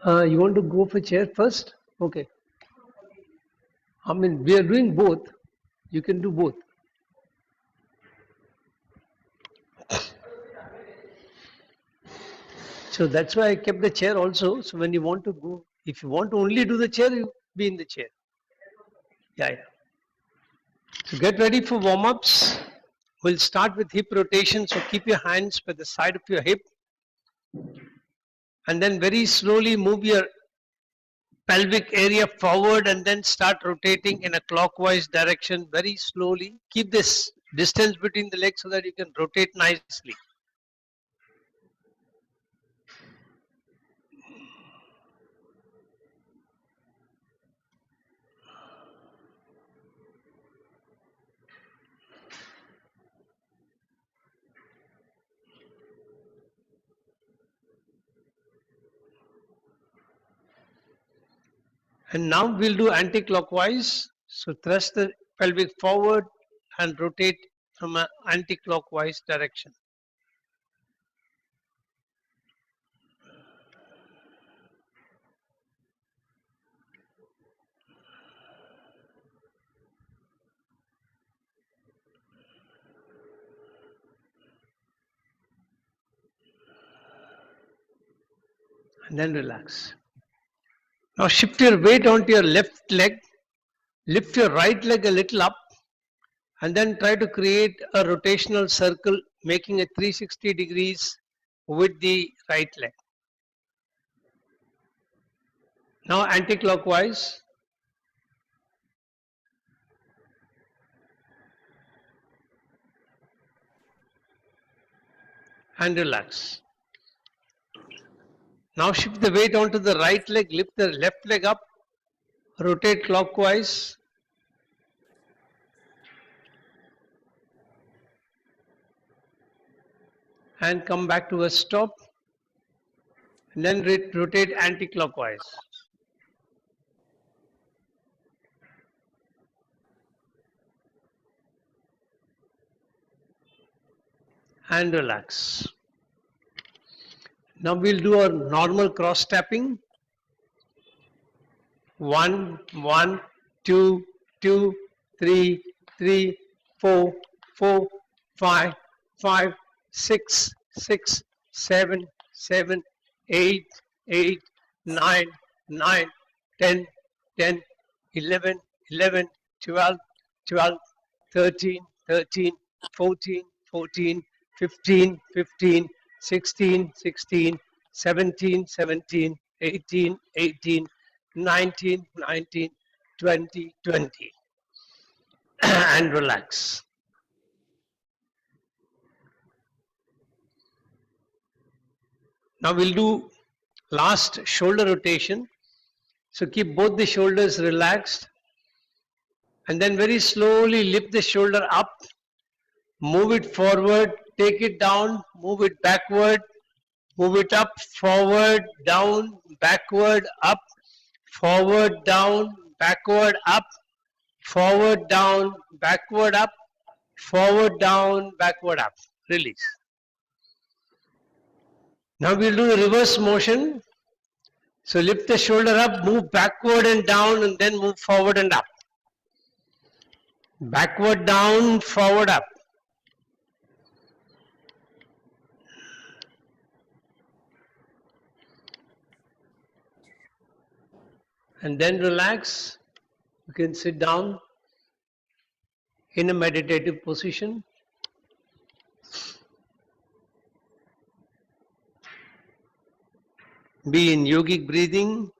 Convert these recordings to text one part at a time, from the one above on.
You want to go for chair first? Okay. I mean, we are doing both. You can do both. So that's why I kept the chair also. So when you want to go, if you want to only do the chair, you be in the chair. Yeah, yeah. So get ready for warm-ups. We'll start with hip rotation. So keep your hands by the side of your hip. And then very slowly move your pelvic area forward and then start rotating in a clockwise direction very slowly. Keep this distance between the legs so that you can rotate nicely. And now we'll do anti-clockwise. So thrust the pelvic forward and rotate from an anti-clockwise direction. And then relax. Now shift your weight onto your left leg. Lift your right leg a little up and then try to create a rotational circle making a 360 degrees with the right leg. Now anti-clockwise. And relax. Now shift the weight onto the right leg, lift the left leg up, rotate clockwise. And come back to a stop. And then rotate anti-clockwise. And relax. Now we'll do our normal cross tapping. 1, 1, 2, 2, 3, 3, 4, 4, 5, 5, 6, 6, 7, 7, 8, 8, 9, 9, 10, 10, 11, 11, 12, 12, 13, 13, 14, 14, 15, 15, 16, 16, 17, 17, 18, 18, 19, 19, 20, 20. And relax. Now we'll do last shoulder rotation. So keep both the shoulders relaxed and then very slowly lift the shoulder up, move it forward, take it down, move it backward, move it up, forward, down, backward, up, forward, down, backward, up, forward, down, backward, up, forward, down, backward, up. Release. Now we'll do the reverse motion. So lift the shoulder up, move backward and down, and then move forward and up. Backward, down, forward, up. And then relax. You can sit down in a meditative position. Be in yogic breathing.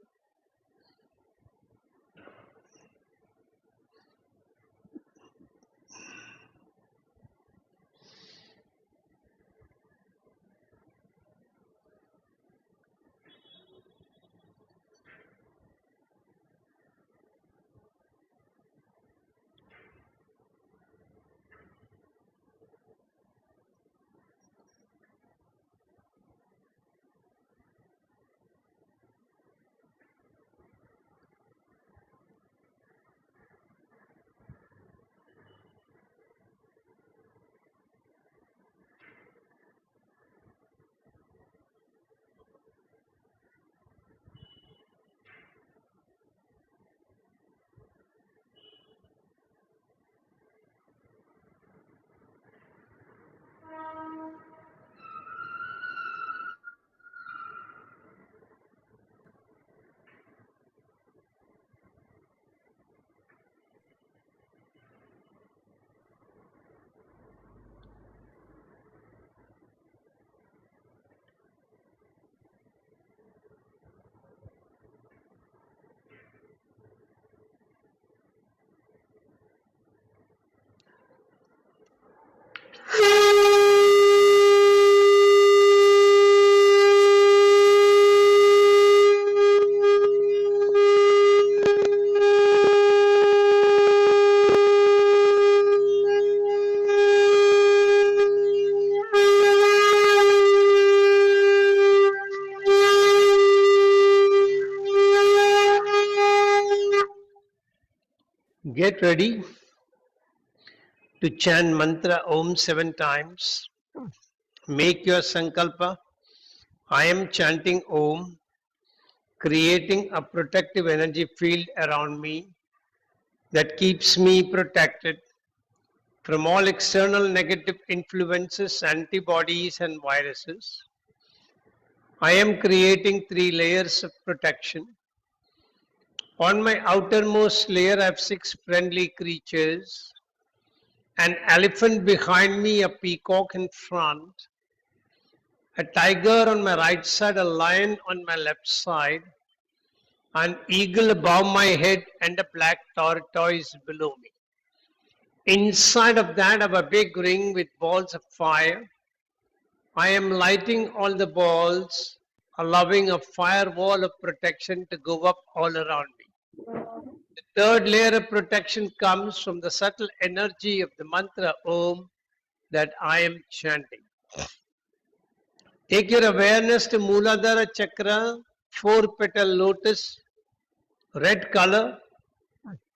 Get ready to chant mantra Om 7 times. Make your sankalpa. I am chanting Om, creating a protective energy field around me that keeps me protected from all external negative influences, antibodies, and viruses. I am creating 3 layers of protection. On my outermost layer, I have 6 friendly creatures: an elephant behind me, a peacock in front, a tiger on my right side, a lion on my left side, an eagle above my head, and a black tortoise below me. Inside of that, I have a big ring with balls of fire. I am lighting all the balls, allowing a firewall of protection to go up all around me. The third layer of protection comes from the subtle energy of the mantra Om that I am chanting. Take your awareness to Mooladhara Chakra, 4-petal lotus, red color.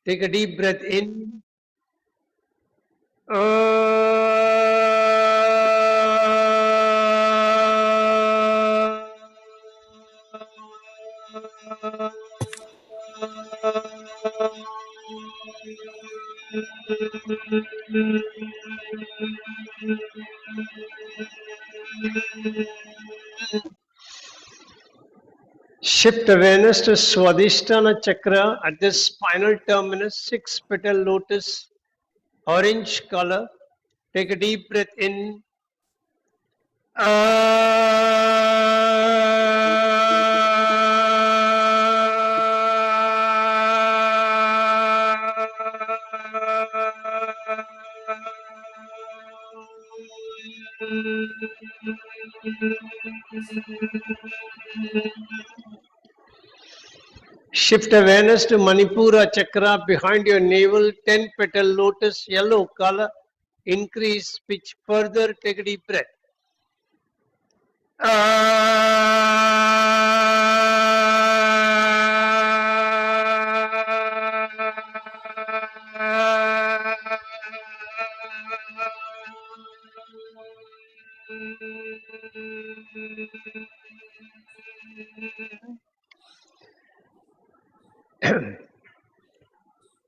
Take a deep breath in. Shift awareness to Swadhisthana Chakra at the spinal terminus, 6-petal lotus, orange color. Take a deep breath in. Shift awareness to Manipura Chakra behind your navel, 10-petal lotus, yellow color. Increase pitch further. Take a deep breath.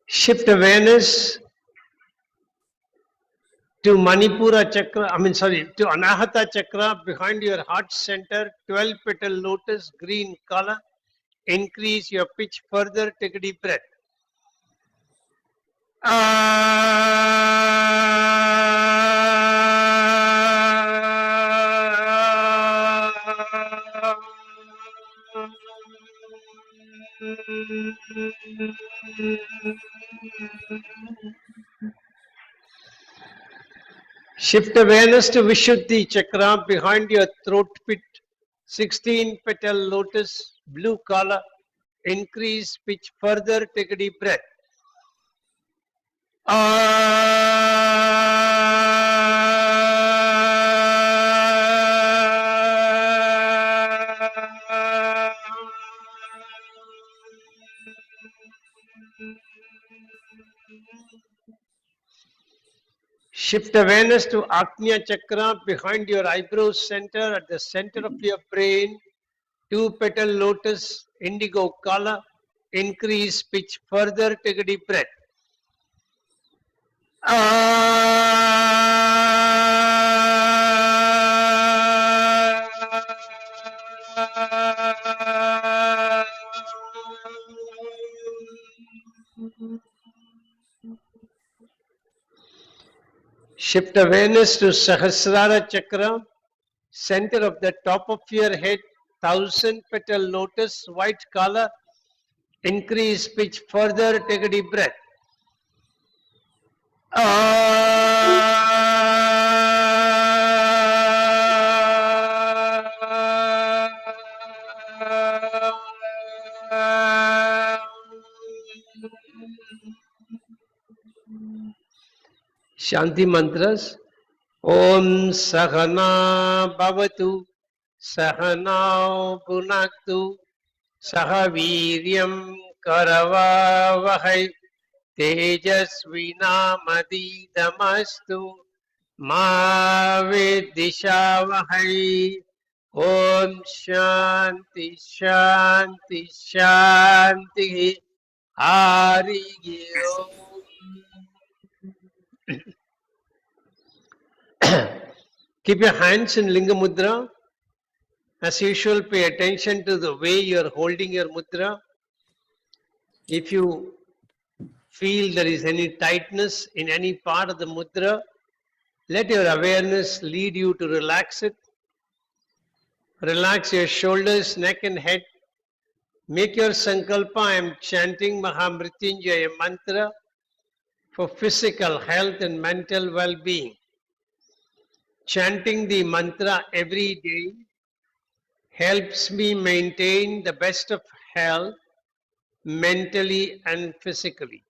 Shift awareness to Manipura Chakra, to Anahata Chakra behind your heart center, 12-petal lotus, green color. Increase your pitch further. Take a deep breath. Shift awareness to Vishuddhi Chakra behind your throat pit, 16-petal lotus, blue color. Increase pitch further. Take a deep breath. Shift awareness to Agnya Chakra behind your eyebrow center, at the center of your brain, 2-petal lotus, indigo color. Increase pitch further. Take a deep breath. Shift awareness to Sahasrara Chakra, center of the top of your head, 1,000-petal lotus, white color. Increase pitch further. Take a deep breath. Shanti mantras. Om Sahana Bhavatu Sahanao Bhunaktu Sahaviryam Karavavahai तेजस्विनामधीतमस्तु मा विद्विषावहै ॐ शान्ति शान्ति शान्तिः हरि ओम्. Keep your hands in Linga Mudra. As usual, pay attention to the way you are holding your mudra. If you feel there is any tightness in any part of the mudra, let your awareness lead you to relax it. Relax your shoulders, neck and head. Make your sankalpa. I am chanting Mahamrityunjaya mantra for physical health and mental well-being. Chanting the mantra every day helps me maintain the best of health mentally and physically.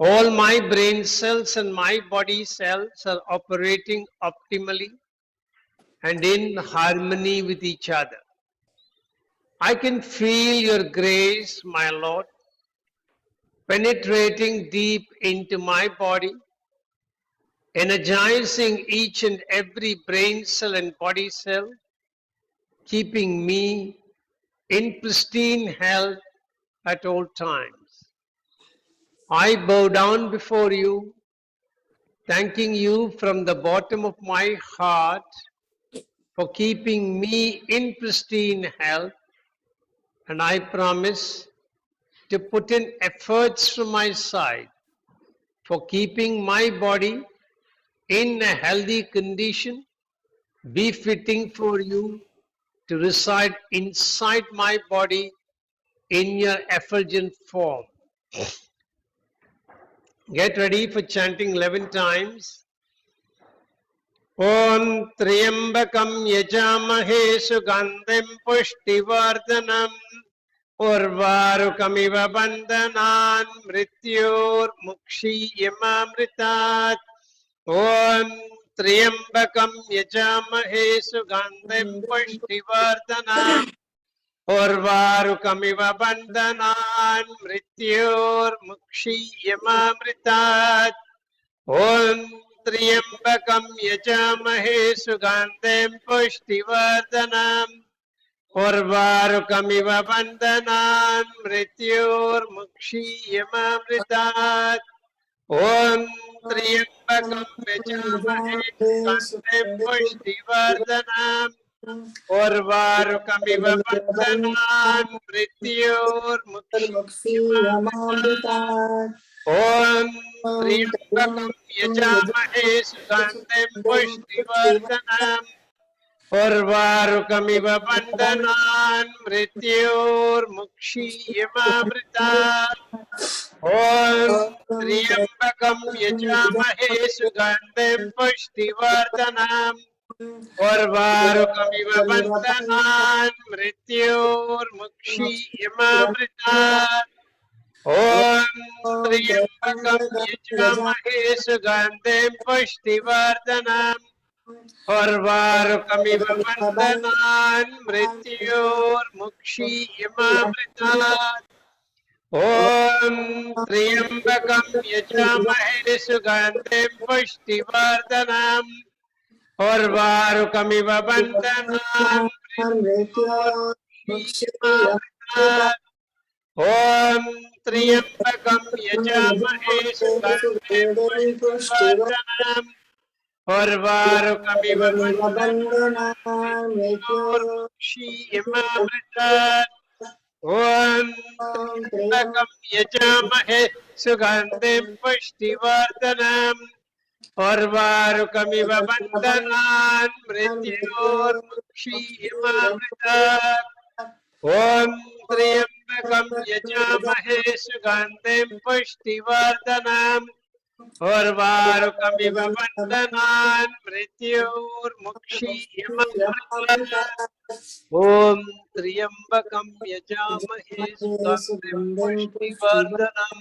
All my brain cells and my body cells are operating optimally and in harmony with each other. I can feel your grace, my Lord, penetrating deep into my body, energizing each and every brain cell and body cell, keeping me in pristine health at all times. I bow down before you, thanking you from the bottom of my heart for keeping me in pristine health, and I promise to put in efforts from my side for keeping my body in a healthy condition, befitting for you to reside inside my body in your effulgent form. Get ready for chanting 11 times. Om Triambakam Yajamahe Sugandhim Pushtivardhanam Urvarukamiva Bandhanan Mrityor Mukshiyamamritat. Om Triambakam Yajamahe Sugandhim Pushtivardhanam Urvarukamiva Bandhanan Mrityor Mukshiyamamritat. Om Triambakam Yajamahe Sugandhim Pushtivardhanam Urvarukamiva Bandhanan Mrityor Mukshiyamamritat. Om Triambakam Yajamahe Sugandhim Pushtivardhanam Urvarukamiva Bandhanan Mrityor Mukshiyamamritat. Om Triambakam Yajamahe Sugandhim Pushtivardhanam Urvarukamiva Bandhanan Mrityor Mukshiyamamritat. Om Triambakam Yajamahe Sugandhim Pushtivardhanam Urvarukamiva Bandhanan Mrityor Mukshiyamamritat. Om Triambakam Yajamahe Sugandhim Pushtivardhanam Urvarukamiva Bandhanan Mrityor Mukshiyamamritat. Om Triambakam Yajamahe Sugandhim Pushtivardhanam Urvarukamiva Bandhanan Mrityor Mukshiyamamritat. Om Triambakam Yajamahe Sugandhim Pushtivardhanam Urvarukamiva Bandhanan Mrityor Mukshiyamamritat. Om Triambakam Yajamahe Sugandhim Pushtivardhanam Urvarukamiva Bandhanan Mrityor Mukshiyamamritat. Om Triambakam Yajamahe Sugandhim Pushtivardhanam Urvarukamiva Bandhanan Mrityor Mukshiyamamritat. Om Triambakam Yajamahe Sugandhim Pushtivardhanam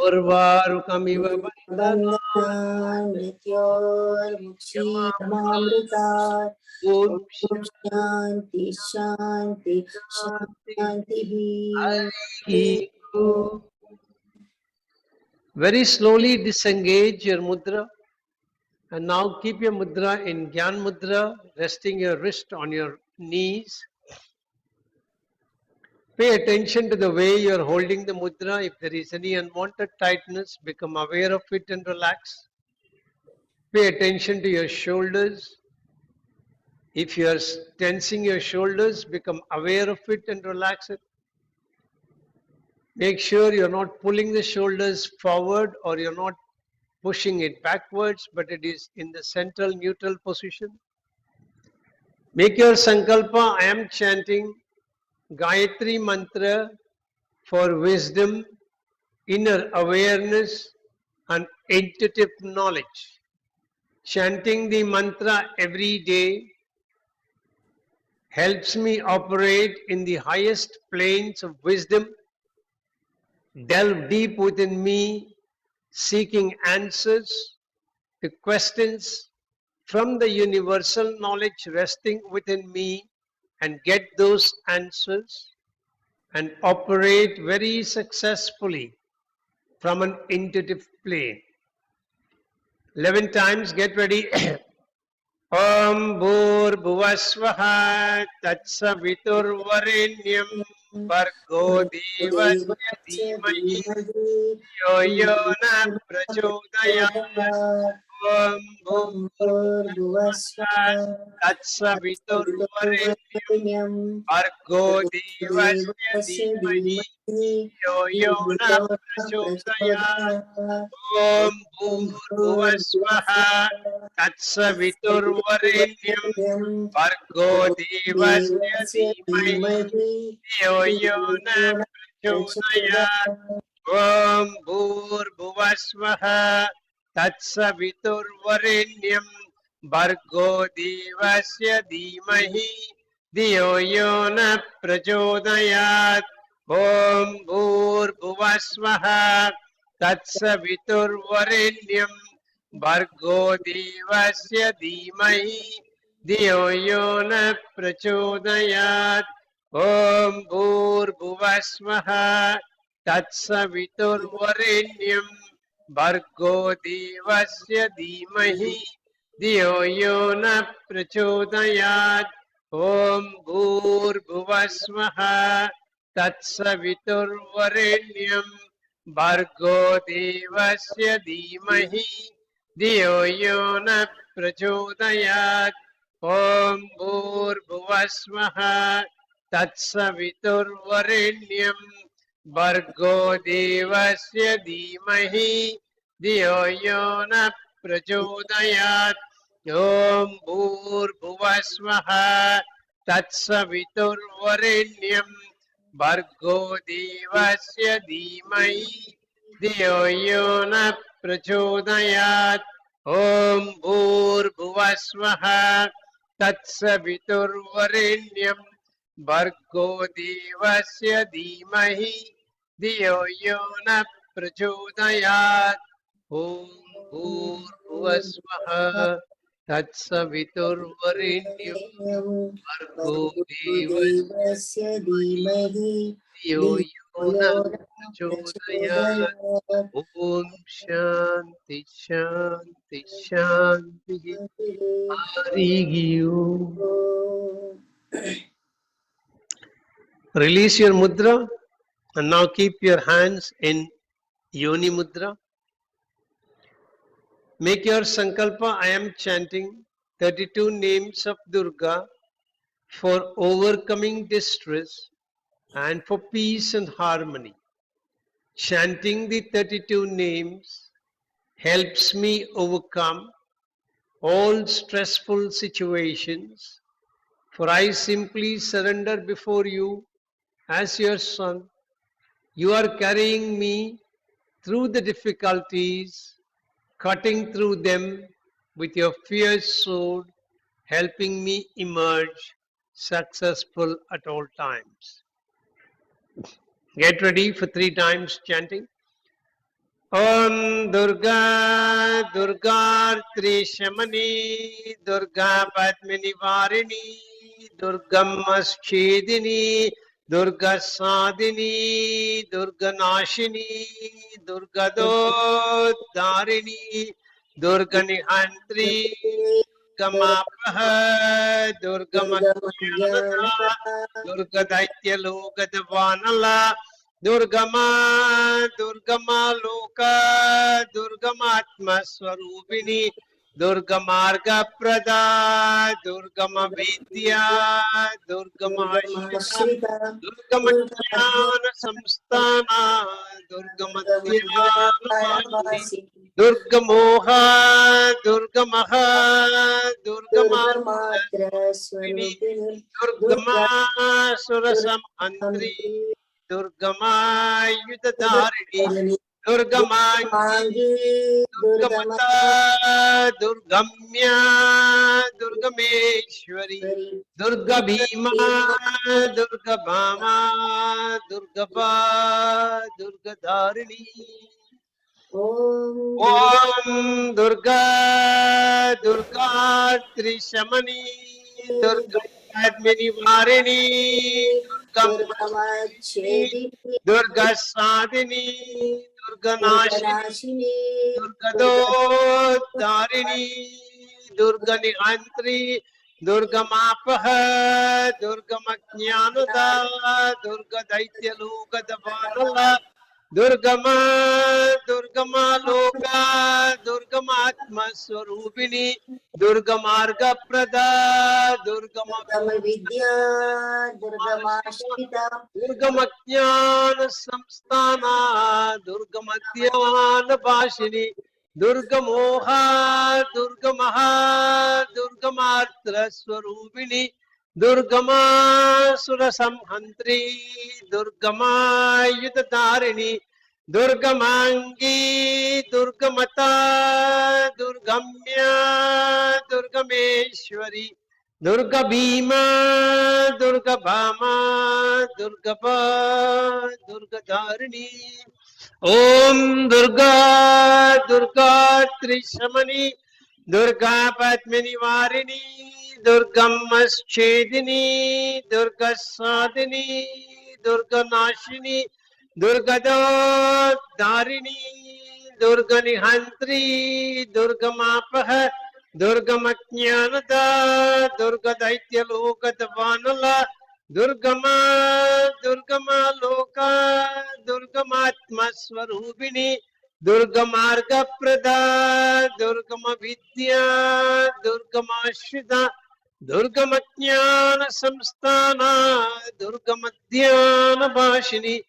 Urvarukamiva Bandhanan Mrityor Mukshiyamamritat. Om Shanti Shanti Shanti. Hari Om. Very slowly disengage your mudra. And now keep your mudra in Gyan Mudra, resting your wrist on your knees. Pay attention to the way you are holding the mudra. If there is any unwanted tightness, become aware of it and relax. Pay attention to your shoulders. If you are tensing your shoulders, become aware of it and relax it. Make sure you're not pulling the shoulders forward or you're not pushing it backwards, but it is in the central neutral position. Make your sankalpa. I am chanting Gayatri mantra for wisdom, inner awareness, and intuitive knowledge. Chanting the mantra every day helps me operate in the highest planes of wisdom, delve deep within me, seeking answers to questions from the universal knowledge resting within me, and get those answers and operate very successfully from an intuitive plane. 11 times, get ready. Om Bhur Bhuvasvaha Tatsaviturvarenyam Bhargo Devasya Dhimahi Yo Yo Na Prachodayat. Om Bhur Bhuvasvaha Tatsaviturvarenyam Bhargo Devasya Dhimahi Yo Yo Na Prachodayat. Om Bhurvasvaha Tatsaviturvarenyam Bhargo Devasya Dhimahi Yo Yo Na Prachodayat. Om Bhurvasvaha Tatsaviturvarenyam Bhargo Devasya Dhimahi Yo Yo Na Prachodayat. Om Bhurvasvaha Tatsaviturvarenyam Bhargo Devasya Dhimahi Dhiyo Yo Na Prachodayat. Om Bhurvasvaha Tatsaviturvarenyam Bhargo Devasya Dhimahi Dhiyo Yo Na Prachodayat. Om Bhurvasvaha Tatsaviturvarenyam Bhargo Devasya Dhimahi Dhiyo Yo Na Prachodayat. Om Bhurvasvaha Tatsaviturvarenyam Bhargo Devasya Dhimahi Dhiyo Yo Na Prachodayat. Om Bhurvasvaha Tatsaviturvarenyam Bhargo Devasya Dhimahi Dhiyo Yo Na Prachodayat. Om Bhurvasvaha Tatsaviturvarenyam Bhargo Devasya Dhimahi Dhiyo Yo Na Prachodayat. Om Bhurvasvaha Tatsaviturvarenyam Bhargo Devasya धीमहि Yo Yo Na Prachodayat. Om Shanti Shanti Shanti. Hari Om. Release your mudra and now keep your hands in Yoni Mudra. Make your sankalpa. I am chanting 32 names of Durga for overcoming distress and for peace and harmony. Chanting the 32 names helps me overcome all stressful situations, for I simply surrender before you as your son. You are carrying me through the difficulties, cutting through them with your fierce sword, helping me emerge successful at all times. Get ready for 3 times chanting. Om Durga Durga Trishamani Durga Padmini Varini Durgammaschedini Durga Sadini, Durga Nashini, Durga Darini, Durga Nihantri, Durga Mapaha, Durga Matyanata, Durga Daitya Loka Durgama, Durgama Loka, Durgamatma Swarupini, Durgamarga Prada, Durgama Vidya, Durgama Shita, Durgama Jnana Samstana, Durgama Dhyana Vashini, Durgamoha, Durgamaha, Durgamatra Durgamatra Swarupini Durga Durgama Surasam Antri Durgamangi Durgama Yudhadharini Durgamangi Durgama Durgamata Durgamya Durgameshwari Durga Durga Bhima Bhima Durga Bhama Durgapa Durgadharini Om Om Durga Durga Trishamani Durga Padmini Varini Durga Machini Durgamachedi Durga Sadini Durga Nashini Durganashini Durga Durga Darini Durga Nihantri Durga Mapaha Durga Majnanada Durga Daitya Loka Davanala Durgama Durgama Loka Durgama Atma Swarupini Durgamarga Prada Durgama Durgama Vidya Mashita Durgamashita Durgamajnana Samstana Durgamadhyana Bhashini Durgamoha Durgamaha Durgamatra Swarupini Durgama Surasamhantri Durgama Yudhatarini Durgamangi Durgamata Durgamya Durgameshwari Durga Bhima, Durga Bhama, Durga Pa, Durga Dharini. Om Durga, Durga Trishamani, Durga Padmini Varini, Durga Maschedini, Durga Sadini, Durga Nashini, Durga Dharini, Durga Nihantri, Durga Mapaha, Durga Majnanada, Durga Daitya Loka Davanala, Durgama Loka, Durgamatma Swarupini, Durgamarga Prada, Durgama Vidya, Durgama Shida, Durgama Jnana Samstana, Durgama Dhyana Bhashini,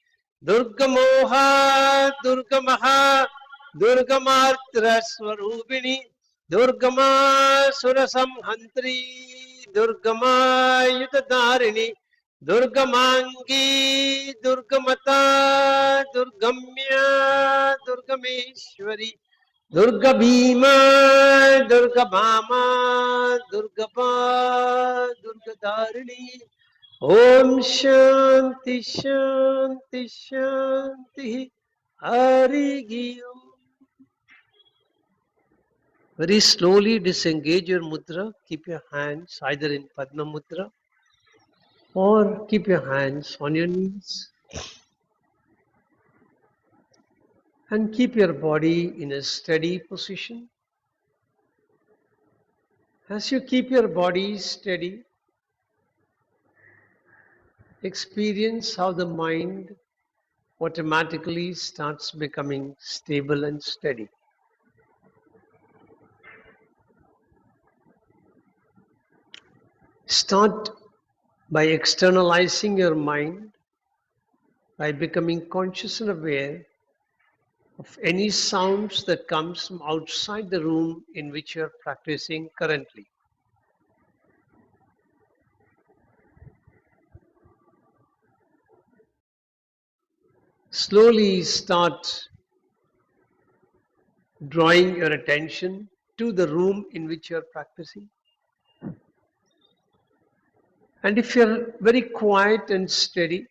Durgamoha, Durgamaha, Durgamatra Swarupini, Durgama Surasamhantri, Durgama Yudhadharini, Durgamangi, Durgamata, Durgamya, Durgameshwari, Durga Bhima, Durga Bhama, Durgapa, Durgadharini. Om Shanti Shanti Shanti Hari Om. Very slowly disengage your mudra. Keep your hands either in Padma Mudra or keep your hands on your knees. And keep your body in a steady position. As you keep your body steady, experience how the mind automatically starts becoming stable and steady. Start by externalizing your mind, by becoming conscious and aware of any sounds that comes from outside the room in which you are practicing currently. Slowly start drawing your attention to the room in which you are practicing. And if you're very quiet and steady,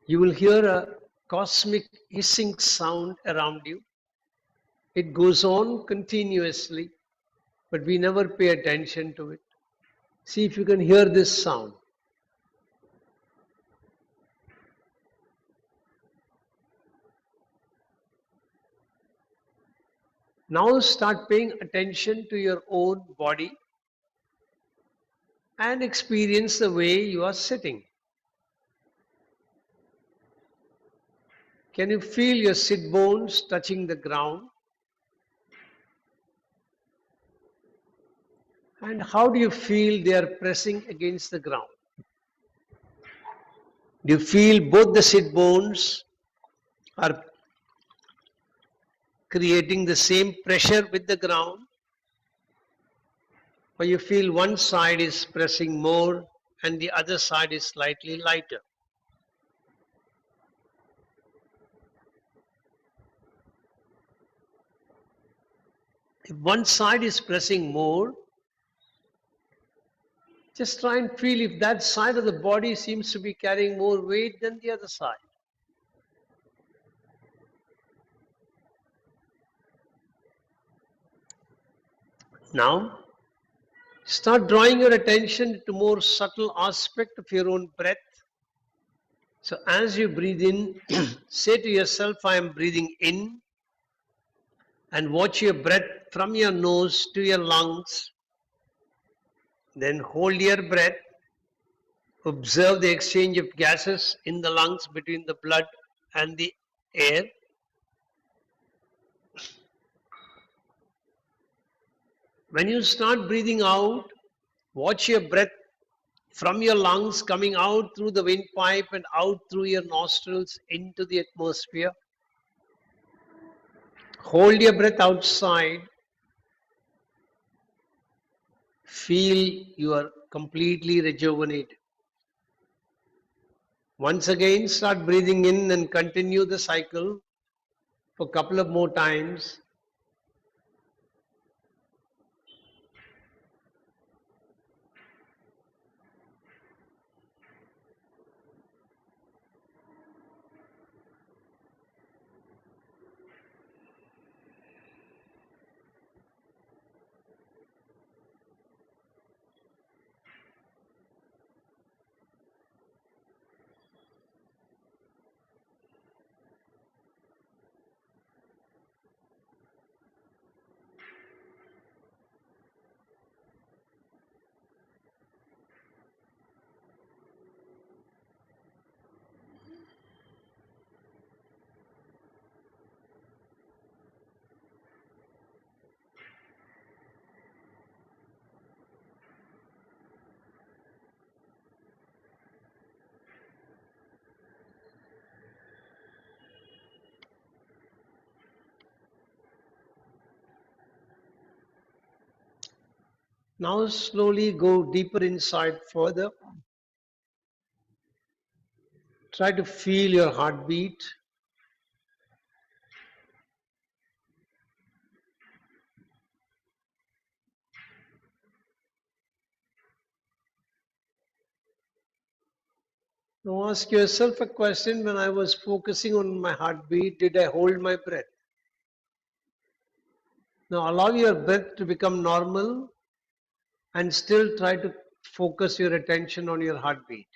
you will hear a cosmic hissing sound around you. It goes on continuously, but we never pay attention to it. See if you can hear this sound. Now start paying attention to your own body and experience the way you are sitting. Can you feel your sit bones touching the ground? And how do you feel they are pressing against the ground? Do you feel both the sit bones are creating the same pressure with the ground? Or you feel one side is pressing more and the other side is slightly lighter? If one side is pressing more, just try and feel if that side of the body seems to be carrying more weight than the other side. Now, start drawing your attention to more subtle aspect of your own breath. So as you breathe in, say to yourself, I am breathing in, and watch your breath from your nose to your lungs. Then hold your breath. Observe the exchange of gases in the lungs between the blood and the air. When you start breathing out, watch your breath from your lungs coming out through the windpipe and out through your nostrils into the atmosphere. Hold your breath outside. Feel you are completely rejuvenated. Once again, start breathing in and continue the cycle for a couple of more times. Now slowly go deeper inside further. Try to feel your heartbeat. Now ask yourself a question: when I was focusing on my heartbeat, did I hold my breath? Now allow your breath to become normal and still try to focus your attention on your heartbeat.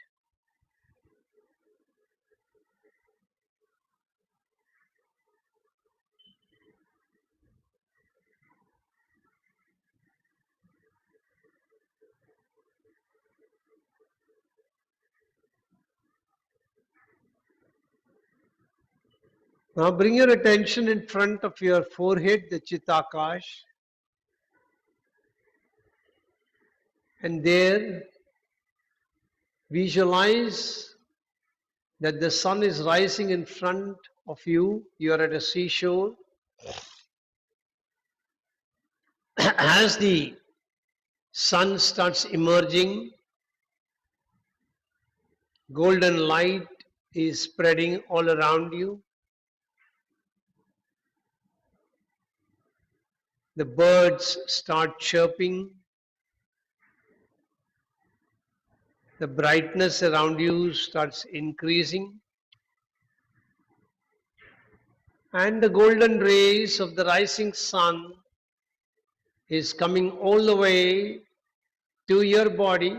Now bring your attention in front of your forehead, the Chitakash, and there visualize that the sun is rising in front of you. You are at a seashore. As the sun starts emerging, golden light is spreading all around you. The birds start chirping. The brightness around you starts increasing. And the golden rays of the rising sun is coming all the way to your body,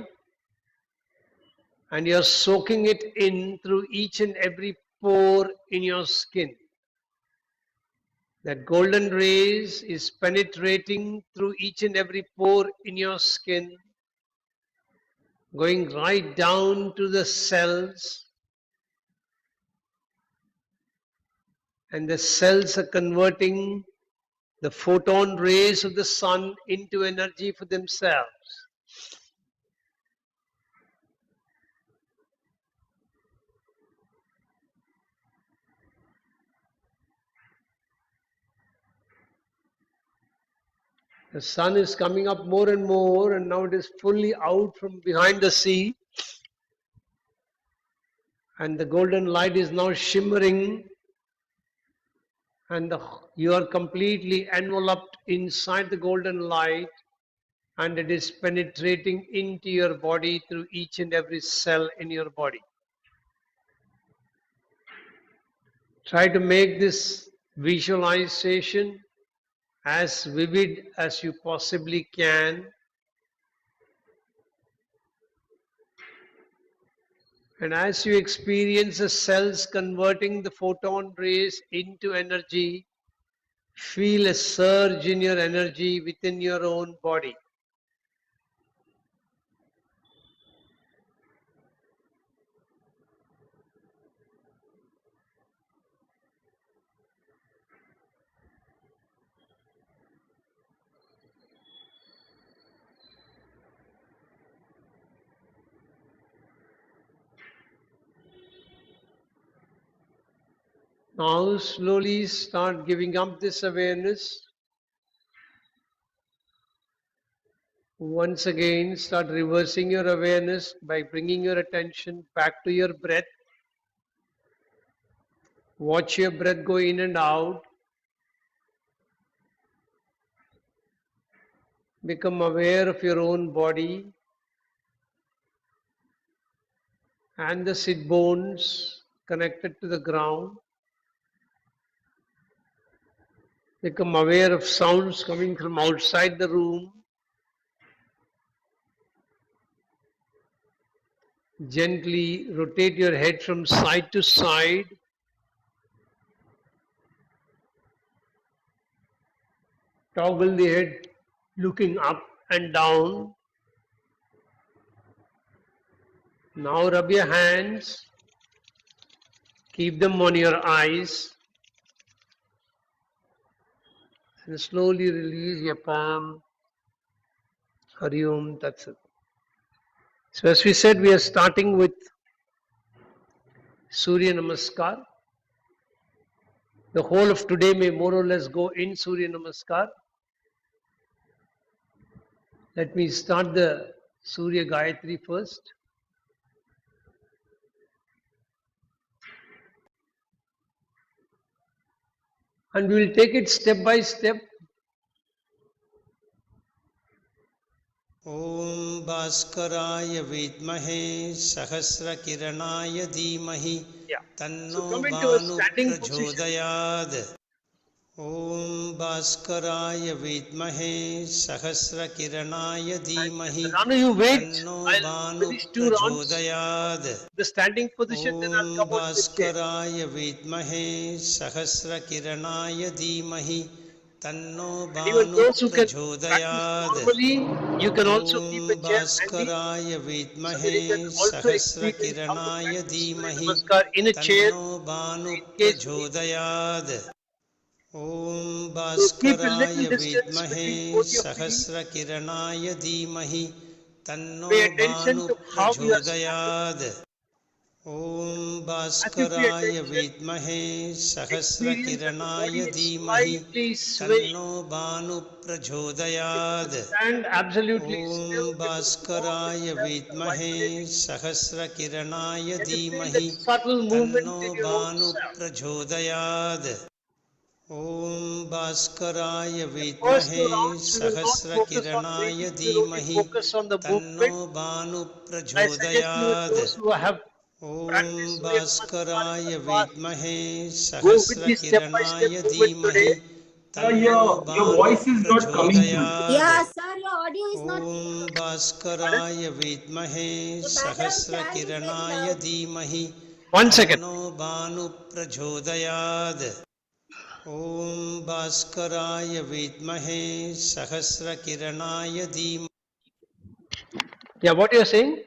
and you're soaking it in through each and every pore in your skin. That golden rays is penetrating through each and every pore in your skin, going right down to the cells, and the cells are converting the photon rays of the sun into energy for themselves. The sun is coming up more and more, and now it is fully out from behind the sea. And the golden light is now shimmering, and you are completely enveloped inside the golden light, and it is penetrating into your body through each and every cell in your body. Try to make this visualization as vivid as you possibly can. And as you experience the cells converting the photon rays into energy, feel a surge in your energy within your own body. Now slowly start giving up this awareness. Once again, start reversing your awareness by bringing your attention back to your breath. Watch your breath go in and out. Become aware of your own body and the sit bones connected to the ground. Become aware of sounds coming from outside the room. Gently rotate your head from side to side. Toggle the head looking up and down. Now rub your hands. Keep them on your eyes. And slowly release your palm. Hari Om Tat Sat. So as we said, we are starting with Surya Namaskar. The whole of today may more or less go in Surya Namaskar. Let me start the Surya Gayathri first. And we will take it step by step. ॐ भास्कराय विद्महे सहस्रकिरणाय धीमहि तन्नो भानुः प्रचोदयात् ॐ भास्कराय विद्महे सहस्रकिरणाय धीमहि तन्नो भानुः प्रचोदयात् ॐ भास्कराय विद्महे सहस्रकिरणाय धीमहि तन्नो भानुः प्रचोदयात् You can also keep a chair भास्कराय विद्महे सहस्रकिरणाय धीमहि in a chair तन्नो भानुः प्रचोदयात् ॐ भास्कराय विद्महे सहस्रकिरणाय धीमहि तन्नो भानुः प्रचोदयात् ॐ भास्कराय विद्महे सहस्रकिरणाय धीमहि तन्नो भानुः प्रचोदयात् ॐ भास्कराय विद्महे सहस्रकिरणाय धीमहि तन्नो भानुः प्रचोदयात् ॐ भास्कराय विद्महे सहस्रकिरणाय धीमहि तन्नो भानुः प्रचोदयात् ॐ भास्कराय विद्महे सहस्रकिरणाय धीमहि तन्नो भानुः प्रचोदयात् Yeah, sir, your audio is not ॐ भास्कराय विद्महे सहस्रकिरणाय धीमहि One second. तन्नो भानुः प्रचोदयात् ॐ भास्कराय विद्महे सहस्रकिरणाय धीमहि. Yeah, what you're saying?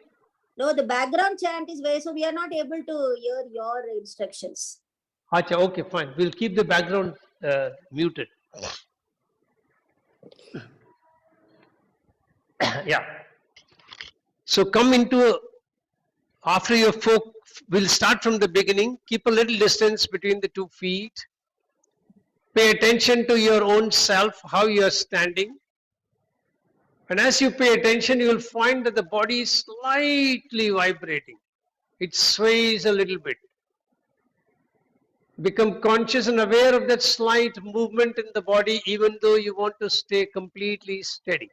No, the background chant is very, so we are not able to hear your instructions. Acha, okay, fine. We'll keep the background muted. Yeah. So come into, after your folk, we'll start from the beginning. Keep a little distance between the 2 feet. Pay attention to your own self, how you are standing. And as you pay attention, you will find that the body is slightly vibrating. It sways a little bit. Become conscious and aware of that slight movement in the body, even though you want to stay completely steady.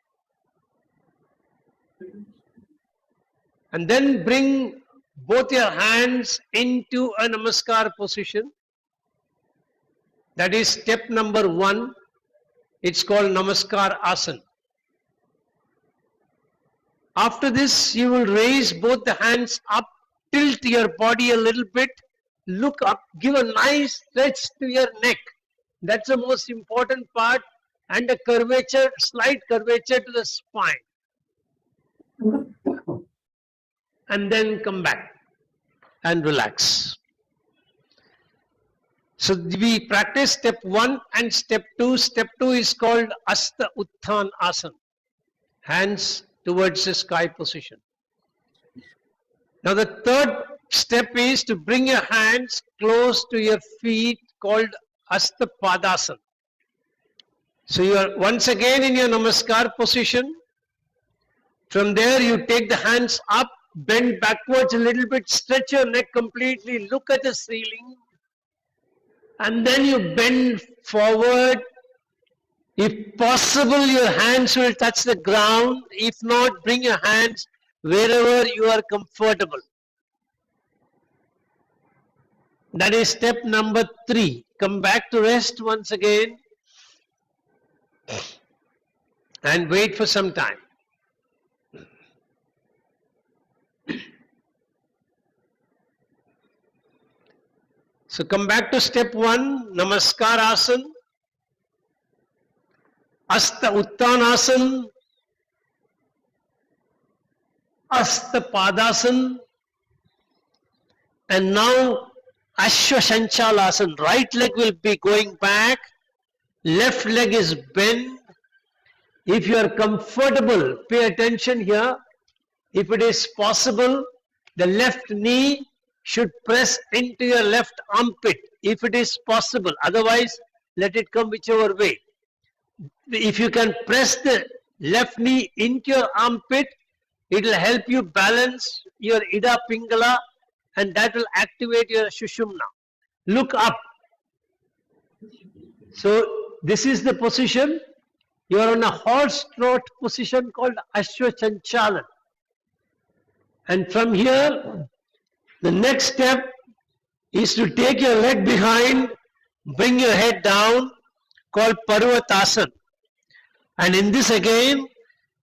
And then bring both your hands into a Namaskar position. That is step number 1. It's called Namaskar Asana. After this, you will raise both the hands up, tilt your body a little bit, look up, give a nice stretch to your neck. That's the most important part, and a curvature, slight curvature to the spine. And then come back and relax. So we practice step 1 and step 2. Step 2 is called Asta Utthan Asana. Hands towards the sky position. Now the third step is to bring your hands close to your feet, called Asta Padasana. So you are once again in your Namaskar position. From there you take the hands up, bend backwards a little bit, stretch your neck completely, look at the ceiling, and then you bend forward. If possible, your hands will touch the ground. If not, bring your hands wherever you are comfortable. That is step number 3. Come back to rest once again and wait for some time. So come back to step 1, Namaskar Asana, Asta Uttanasana, Asta Padasana, and now Ashwashanchalasana. Right leg will be going back, left leg is bent. If you are comfortable, pay attention here. If it is possible, the left knee should press into your left armpit, if it is possible. Otherwise, let it come whichever way. If you can press the left knee into your armpit, it will help you balance your Ida Pingala, and that will activate your Shushumna. Look up. So this is the position. You are on a horse trot position called Ashwachanchalan. And from here, the next step is to take your leg behind, bring your head down, called Parvatasana. And in this again,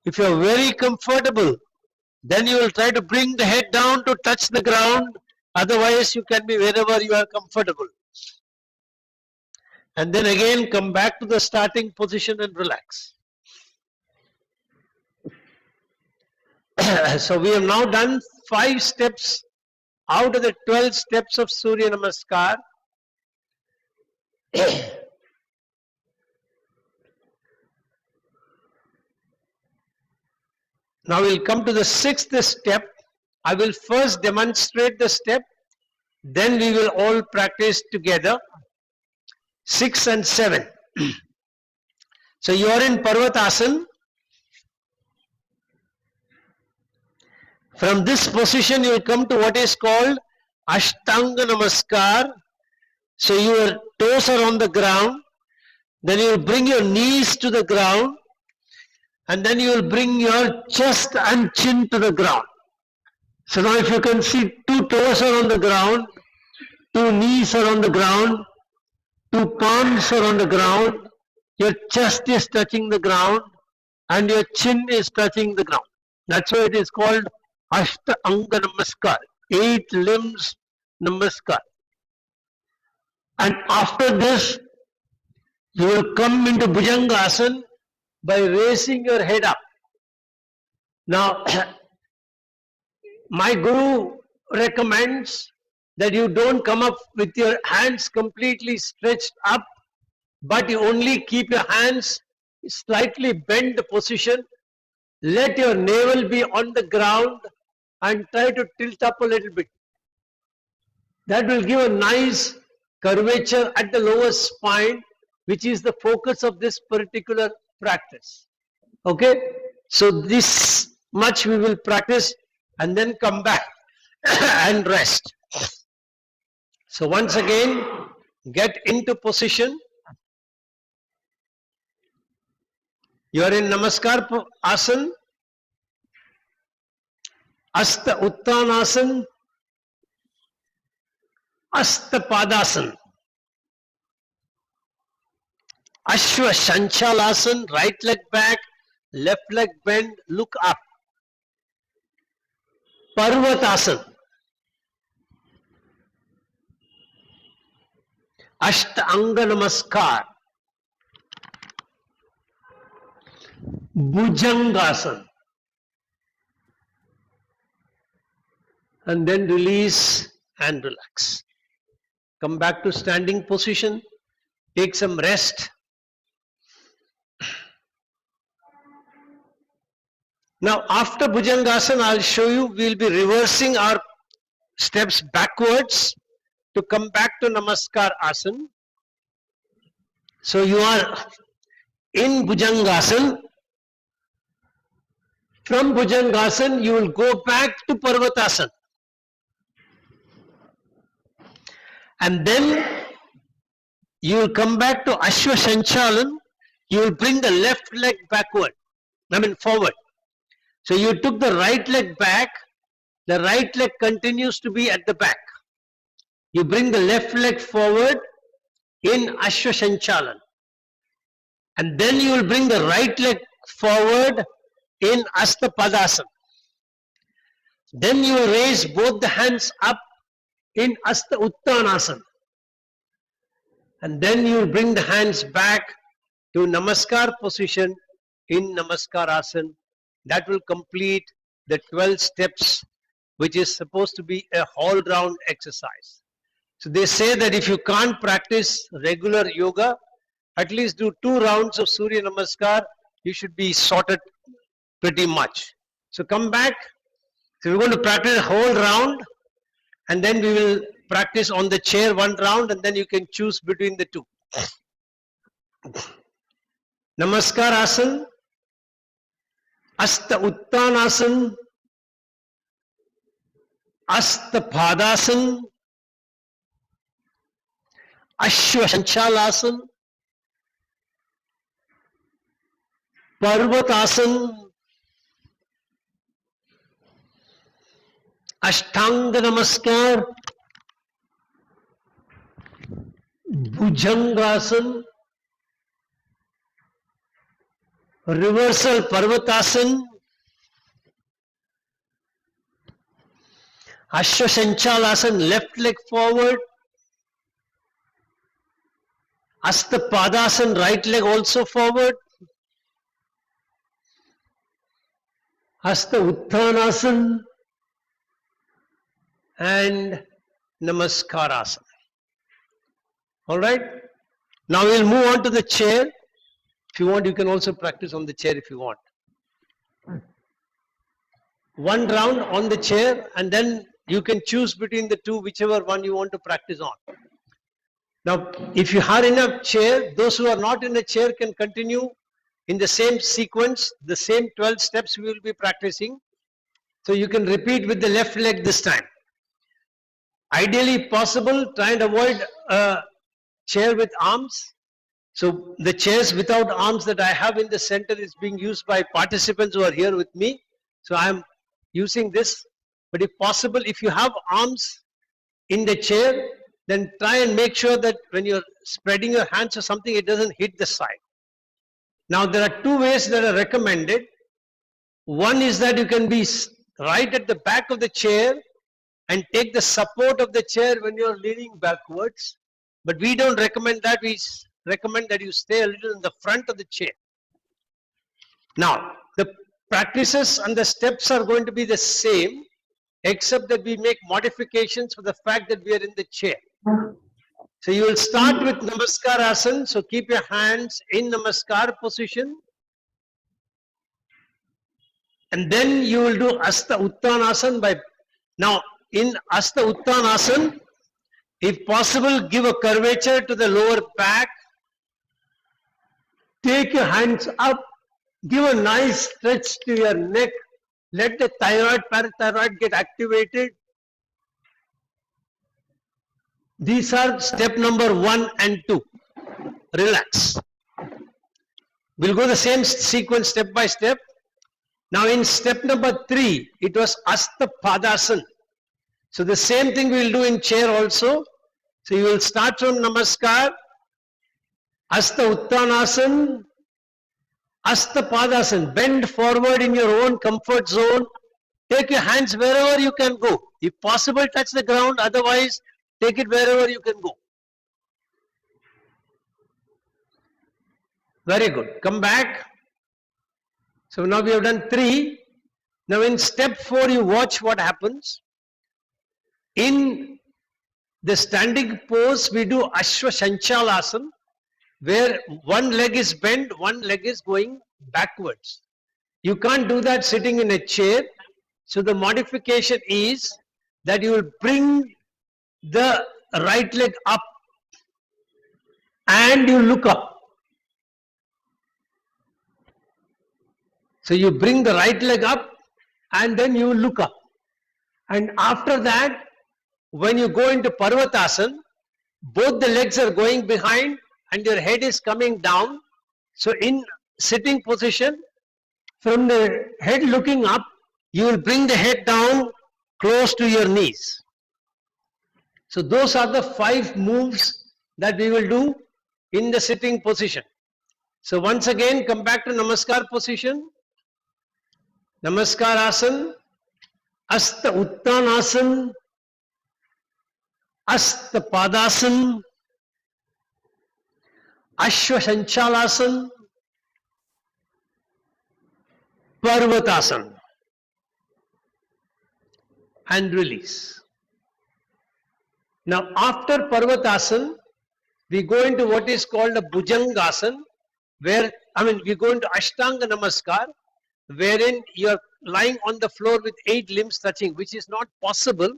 if you are very comfortable, then you will try to bring the head down to touch the ground. Otherwise, you can be wherever you are comfortable. And then again, come back to the starting position and relax. So we have now done 5 steps out of the 12 steps of Surya Namaskar. Now we'll come to the 6th step. I will first demonstrate the step, then we will all practice together. 6 and 7. So you are in Parvatasana. From this position, you will come to what is called Ashtanga Namaskar. So your toes are on the ground. Then you will bring your knees to the ground. And then you will bring your chest and chin to the ground. So now if you can see, 2 toes are on the ground, 2 knees are on the ground, 2 palms are on the ground, your chest is touching the ground, and your chin is touching the ground. That's why it is called Ashtanga Namaskar, 8 limbs Namaskar. And after this, You will come into Bhujangasana by raising your head up. Now, my Guru recommends that you don't come up with your hands completely stretched up, but you only keep your hands slightly bend the position. Let your navel be on the ground and try to tilt up a little bit. That will give a nice curvature at the lower spine, which is the focus of this particular practice. Okay? So this much we will practice and then come back and rest. So once again, get into position. You are in Namaskar Asana, Asta Uttanasana, Asta Padasana, Ashwa Shanchalasana, right leg back, left leg bend, look up. Parvatasana, Ashtanga Namaskar, Bhujangasana, and then release and relax. Come back to standing position, take some rest. Now after Bhujangasana, I'll show you, we'll be reversing our steps backwards to come back to Namaskar Asana. So you are in Bhujangasana. From Bhujangasana, you will go back to Parvatasana. And then you will come back to Ashwa Shanchalan. You will bring the left leg forward. So you took the right leg back. The right leg continues to be at the back. You bring the left leg forward in Ashwa Shanchalan. And then you will bring the right leg forward in Asta Padasana. Then you will raise both the hands up in Asta Uttanasana. And then you will bring the hands back to Namaskar position in Namaskar Asana. That will complete the 12 steps, which is supposed to be a all-round exercise. So they say that if you can't practice regular yoga, at least do 2 rounds of Surya Namaskar, you should be sorted pretty much. So come back. So we're going to practice a whole round, and then we will practice on the chair 1 round, and then you can choose between the 2. Namaskar Asana, Asta Uttanasana, Asta Padasana, Ashwa Shanchalasana, Parvatasana, Ashtanga Namaskar, Bhujangasana, reversal Parvatasana, Ashwa Shanchalasana, left leg forward, Asta Padasana, right leg also forward, Asta Uttanasana, and Namaskarasana. Alright? Now we'll move on to the chair. If you want, you can also practice on the chair if you want. 1 round on the chair, and then you can choose between the 2, whichever one you want to practice on. Now, if you are in a chair, those who are not in a chair can continue in the same sequence, the same 12 steps we will be practicing. So you can repeat with the left leg this time. Ideally possible, try and avoid a chair with arms. So the chairs without arms that I have in the center is being used by participants who are here with me. So I am using this. But if possible, if you have arms in the chair, then try and make sure that when you're spreading your hands or something, it doesn't hit the side. Now there are 2 ways that are recommended. One is that you can be right at the back of the chair and take the support of the chair when you're leaning backwards. But we don't recommend that. We recommend that you stay a little in the front of the chair. Now, the practices and the steps are going to be the same, except that we make modifications for the fact that we are in the chair. So you will start with Namaskar Asana. So keep your hands in Namaskar position. And then you will do Asta Uttanasana by, now in Asta Uttanasana, if possible, give a curvature to the lower back. Take your hands up. Give a nice stretch to your neck. Let the thyroid, parathyroid get activated. These are step number 1 and 2. Relax. We'll go the same sequence step by step. Now in step number 3, it was Asta Padasana. So the same thing we'll do in chair also. So you will start from Namaskar, Asta Uttanasana, Asta Padasana. Bend forward in your own comfort zone. Take your hands wherever you can go. If possible, touch the ground. Otherwise, take it wherever you can go. Very good. Come back. So now we have done 3. Now in step 4, you watch what happens. In the standing pose, we do Ashwa Sanchalasana, where one leg is bent, one leg is going backwards. You can't do that sitting in a chair. So the modification is that you will bring the right leg up and you look up. So you bring the right leg up and then you look up. And after that, when you go into Parvatasana, both the legs are going behind and your head is coming down. So in sitting position, from the head looking up, you will bring the head down close to your knees. So those are the 5 moves that we will do in the sitting position. So once again, come back to Namaskar position. Namaskar Asana, Asta Uttanasana, Asta Padasana, Ashwa Sanchalasana, Parvatasana, and release. Now after Parvatasana, we go into what is called a Bhujangasana, where, we go into Ashtanga Namaskar, wherein you are lying on the floor with 8 limbs touching, which is not possible.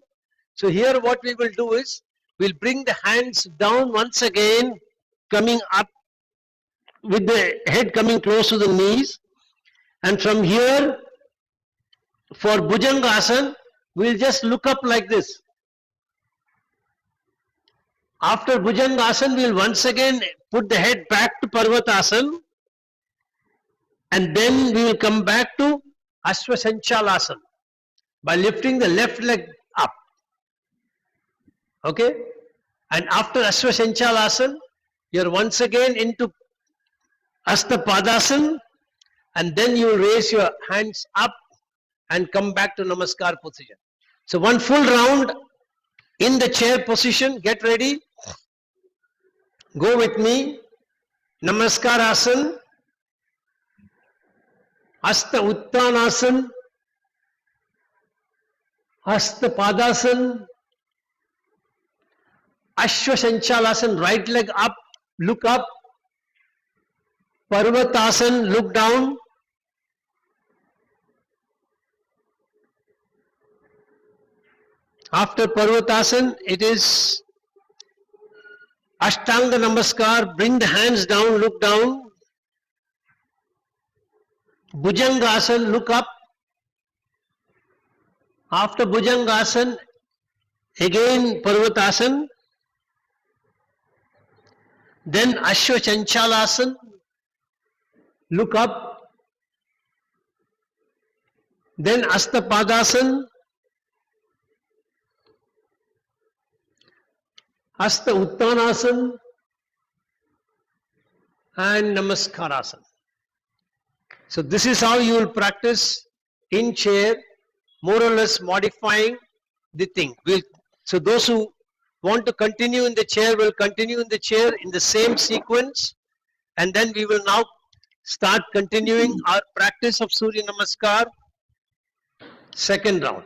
So here what we will do is, we'll bring the hands down once again, coming up with the head coming close to the knees. And from here, for Bhujangasana, we'll just look up like this. After Bhujangasana, we'll once again put the head back to Parvatasana. And then we will come back to Ashwa Sanchalasana by lifting the left leg up. Okay? And after Ashwa Sanchalasana, you're once again into Asta Padasana, and then you raise your hands up and come back to Namaskar position. So one full round in the chair position. Get ready. Go with me. Namaskar Asana, Asta Uttanasana, Asta Padasana, Ashwa Sanchalasana, right leg up, look up, Parvatasana, look down, after Parvatasana, it is Ashtanga Namaskar, bring the hands down, look down, Bhujangasana, look up. After Bhujangasana, again Parvatasana, then Ashwa Sanchalasana, look up, then Asta Padasana, Asta Uttanasana, and Namaskarasana. So this is how you will practice in chair, more or less modifying the thing. So those who want to continue in the chair, we'll continue in the chair in the same sequence. And then we will now start continuing our practice of Surya Namaskar, second round.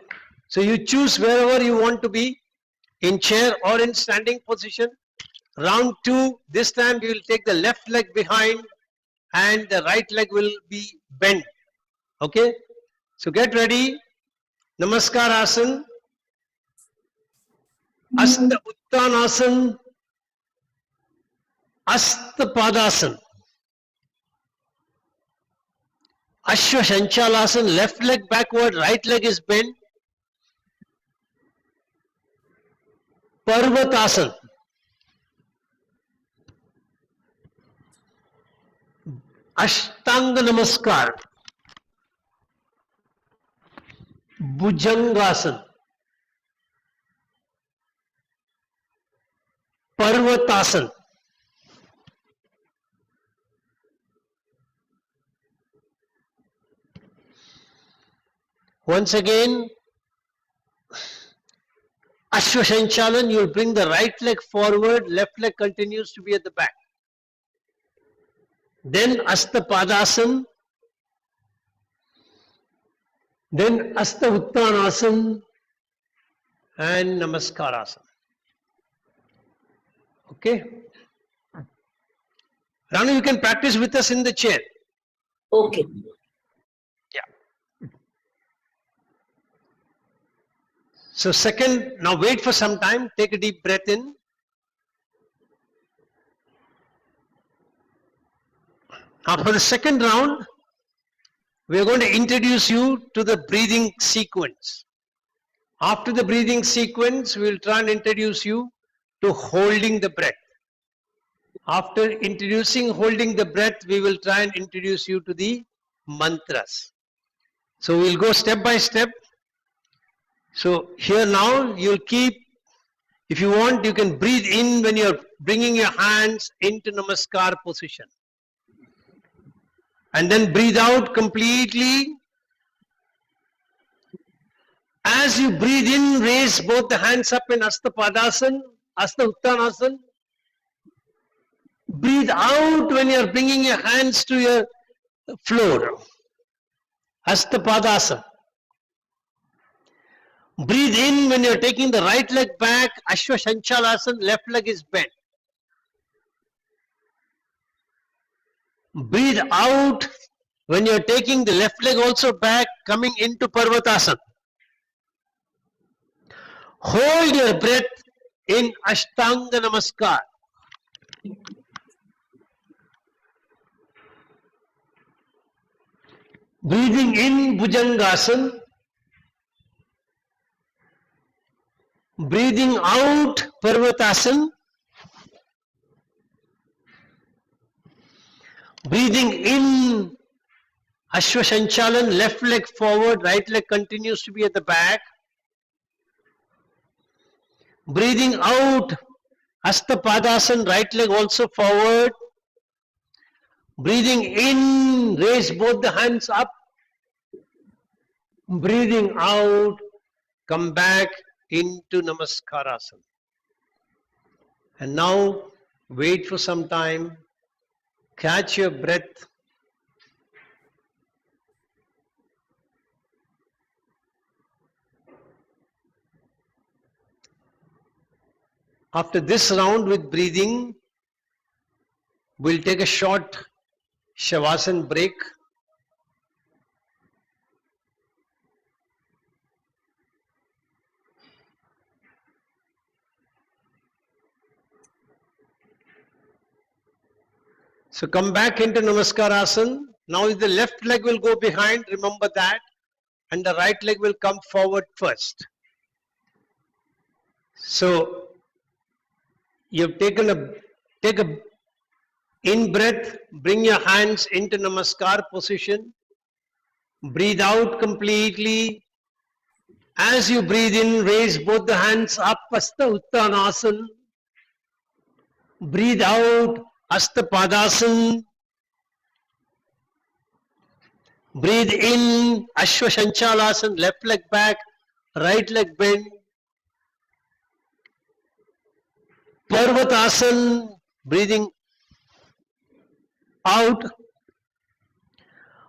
So you choose wherever you want to be, in chair or in standing position. Round 2, this time we will take the left leg behind and the right leg will be bent. Okay? So get ready. Namaskar Asan, Asta Uttanasan, Asta Padasan, Ashwa Shanchalasan, left leg backward, right leg is bent. Parvatasan, Ashtanga Namaskar, Bhujangasan, Parvatasan, once again, Ashwa Shanchalan, you will bring the right leg forward, left leg continues to be at the back. Then Asta Padasan, then Asta Uttanasan and Namaskarasana. Okay? Ranu, you can practice with us in the chair. Okay. Yeah. So second, now wait for some time, take a deep breath in. Now for the second round, we are going to introduce you to the breathing sequence. After the breathing sequence, we will try and introduce you to holding the breath. After introducing holding the breath, we will try and introduce you to the mantras. So we'll go step by step. So here now, you'll keep, if you want, you can breathe in when you're bringing your hands into Namaskar position. And then breathe out completely. As you breathe in, raise both the hands up in Asta Padasan, Asta Uttanasan. Breathe out when you are bringing your hands to your floor. Asta Padasan. Breathe in when you are taking the right leg back, Ashwa Shanchalasan, left leg is bent. Breathe out when you are taking the left leg also back, coming into Parvatasan. Hold your breath in Ashtanga Namaskar. Breathing in Bhujangasan. Breathing out Parvatasan. Breathing in Ashwa Shanchalan, left leg forward, right leg continues to be at the back. Breathing out Asta Padasan, right leg also forward. Breathing in, raise both the hands up. Breathing out, come back into Namaskarasana. And now wait for some time. Catch your breath. After this round with breathing, we'll take a short Shavasana break. So come back into Namaskarasana. Now the left leg will go behind, remember that, and the right leg will come forward first. So you've take a in breath, bring your hands into Namaskar position. Breathe out completely. As you breathe in, raise both the hands up, Asta Uttanasan. Breathe out, Asta Padasan. Breathe in, Ashwa Shanchalasan, left leg back, right leg bend. Parvatasana, breathing out.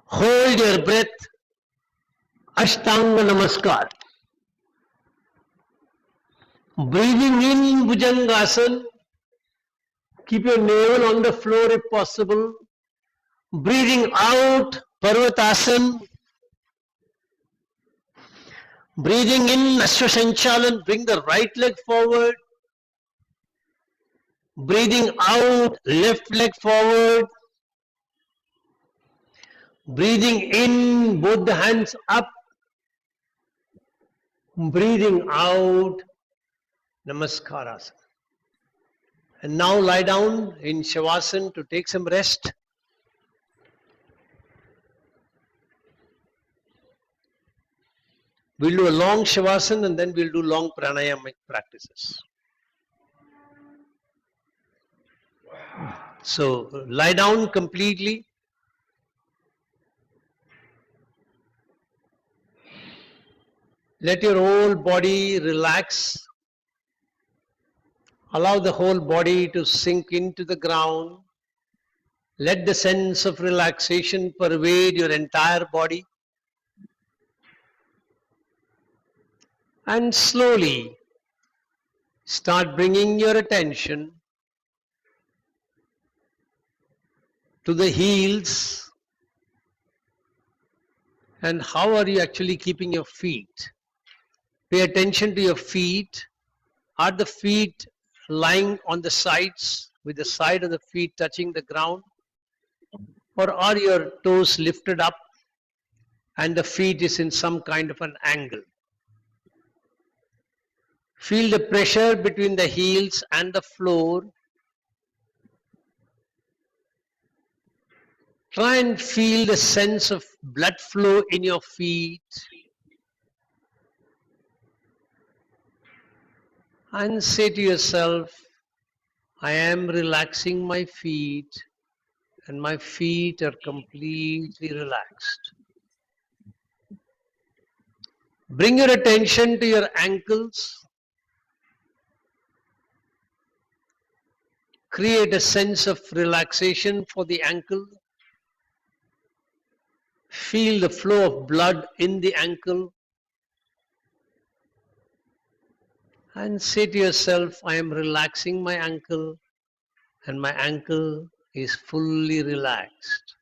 Hold your breath. Ashtanga Namaskar. Breathing in Bhujangasana. Keep your navel on the floor if possible. Breathing out Parvatasana. Breathing in Ashwasanchalan. Bring the right leg forward. Breathing out left leg forward. Breathing in both the hands up. Breathing out Namaskarasana. And now lie down in Shavasana to take some rest. We'll do a long Shavasana and then we'll do long pranayamic practices. So lie down completely. Let your whole body relax. Allow the whole body to sink into the ground. Let the sense of relaxation pervade your entire body. And slowly start bringing your attention to the heels. And how are you actually keeping your feet? Pay attention to your feet. Are the feet lying on the sides with the side of the feet touching the ground? Or are your toes lifted up and the feet is in some kind of an angle? Feel the pressure between the heels and the floor. Try and feel the sense of blood flow in your feet. And say to yourself, I am relaxing my feet and my feet are completely relaxed. Bring your attention to your ankles. Create a sense of relaxation for the ankle. Feel the flow of blood in the ankle. And say to yourself, I am relaxing my ankle and my ankle is fully relaxed.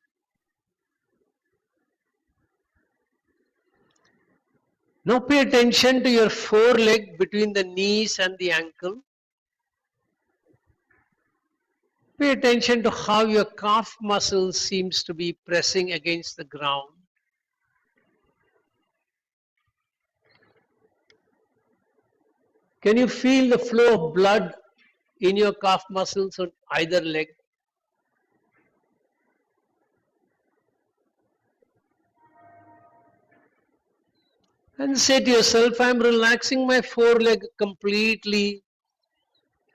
Now pay attention to your foreleg between the knees and the ankle. Pay attention to how your calf muscle seems to be pressing against the ground. Can you feel the flow of blood in your calf muscles on either leg? And say to yourself, I am relaxing my foreleg completely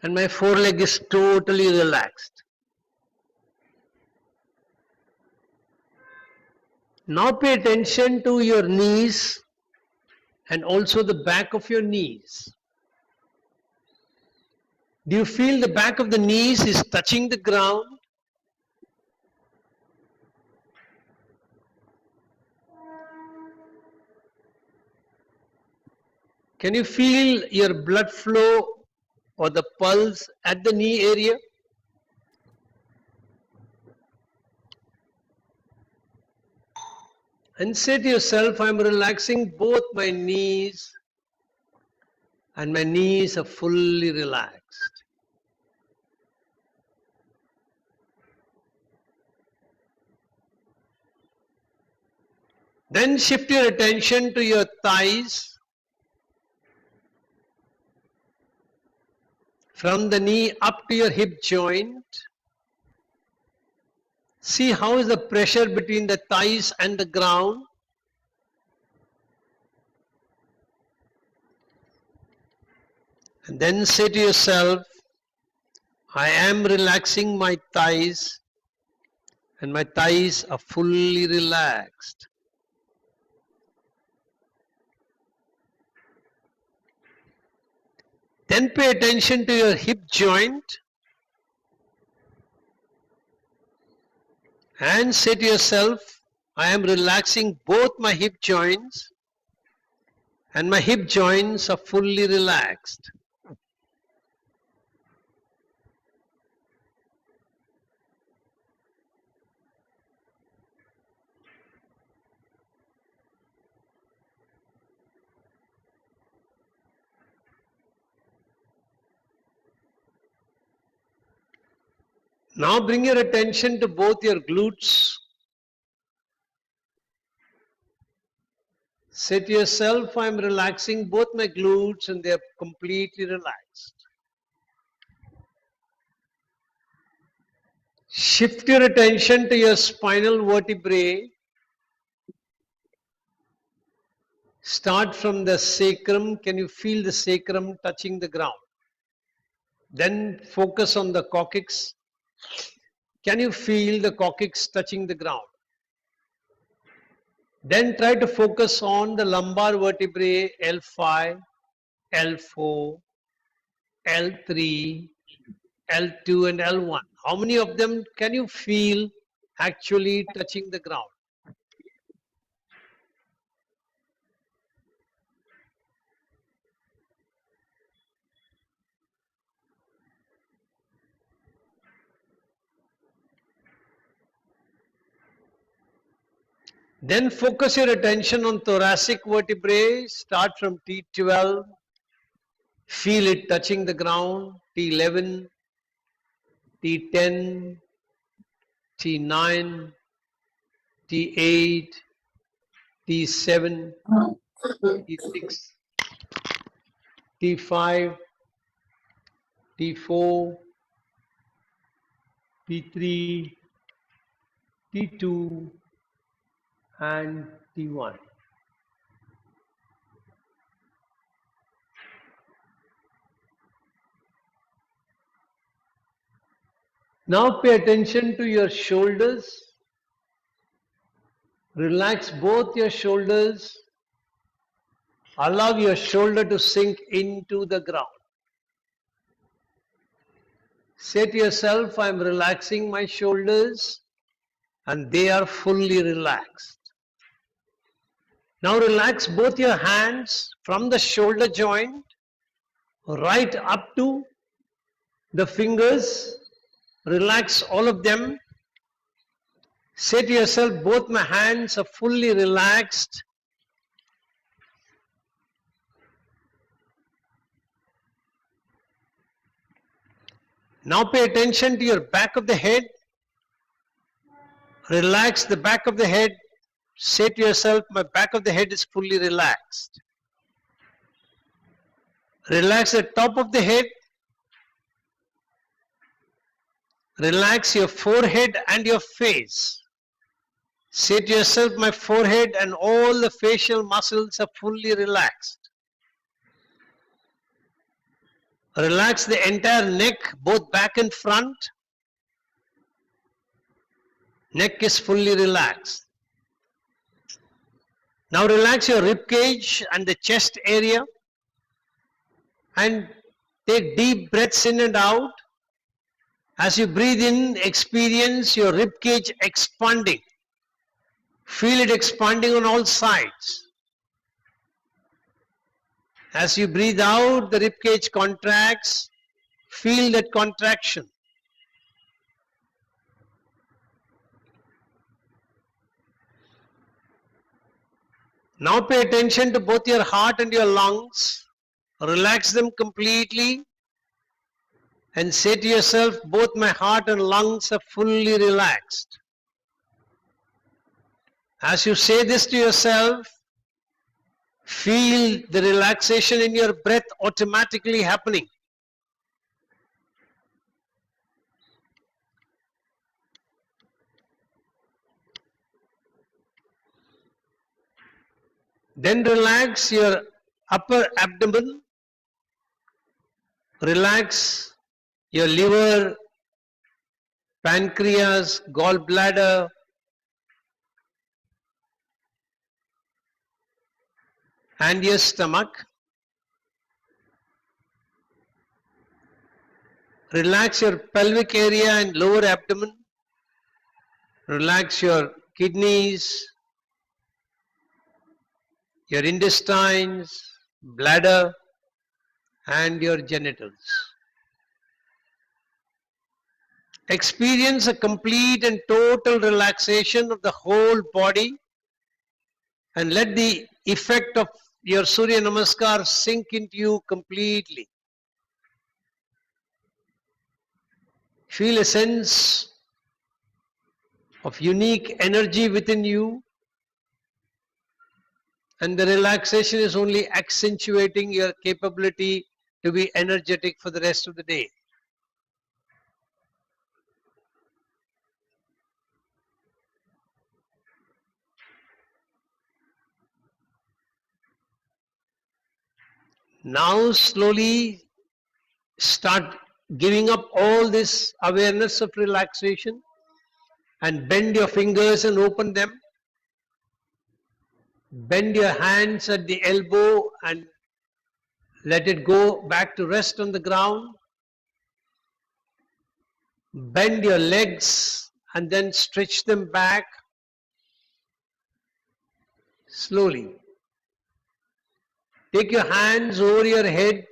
and my foreleg is totally relaxed. Now pay attention to your knees and also the back of your knees. Do you feel the back of the knees is touching the ground? Can you feel your blood flow or the pulse at the knee area? And say to yourself, I am relaxing both my knees and my knees are fully relaxed. Then shift your attention to your thighs. From the knee up to your hip joint. See how is the pressure between the thighs and the ground. And then say to yourself, I am relaxing my thighs and my thighs are fully relaxed. Then pay attention to your hip joint and say to yourself, I am relaxing both my hip joints and my hip joints are fully relaxed. Now bring your attention to both your glutes. Say to yourself, I am relaxing both my glutes and they are completely relaxed. Shift your attention to your spinal vertebrae. Start from the sacrum. Can you feel the sacrum touching the ground? Then focus on the coccyx. Can you feel the coccyx touching the ground? Then try to focus on the lumbar vertebrae L5, L4, L3, L2 and L1. How many of them can you feel actually touching the ground? Then focus your attention on thoracic vertebrae. Start from T12. Feel it touching the ground. T11, T10, T9, T8, T7, T6, T5, T4, T3, T2 and T1. Now pay attention to your shoulders. Relax both your shoulders. Allow your shoulder to sink into the ground. Say to yourself, I am relaxing my shoulders and they are fully relaxed. Now relax both your hands from the shoulder joint right up to the fingers. Relax all of them. Say to yourself, both my hands are fully relaxed. Now pay attention to your back of the head. Relax the back of the head. Say to yourself, my back of the head is fully relaxed. Relax the top of the head. Relax your forehead and your face. Say to yourself, my forehead and all the facial muscles are fully relaxed. Relax the entire neck, both back and front. Neck is fully relaxed. Now relax your rib cage and the chest area and take deep breaths in and out. As you breathe in, experience your rib cage expanding. Feel it expanding on all sides. As you breathe out, the rib cage contracts. Feel that contraction. Now pay attention to both your heart and your lungs. Relax them completely and say to yourself, both my heart and lungs are fully relaxed. As you say this to yourself, feel the relaxation in your breath automatically happening. Then relax your upper abdomen. Relax your liver, pancreas, gallbladder, and your stomach. Relax your pelvic area and lower abdomen. Relax your kidneys, your intestines, bladder, and your genitals. Experience a complete and total relaxation of the whole body, and let the effect of your Surya Namaskar sink into you completely. Feel a sense of unique energy within you, and the relaxation is only accentuating your capability to be energetic for the rest of the day. Now slowly start giving up all this awareness of relaxation and bend your fingers and open them. Bend your hands at the elbow and let it go back to rest on the ground. Bend your legs and then stretch them back slowly. Take your hands over your head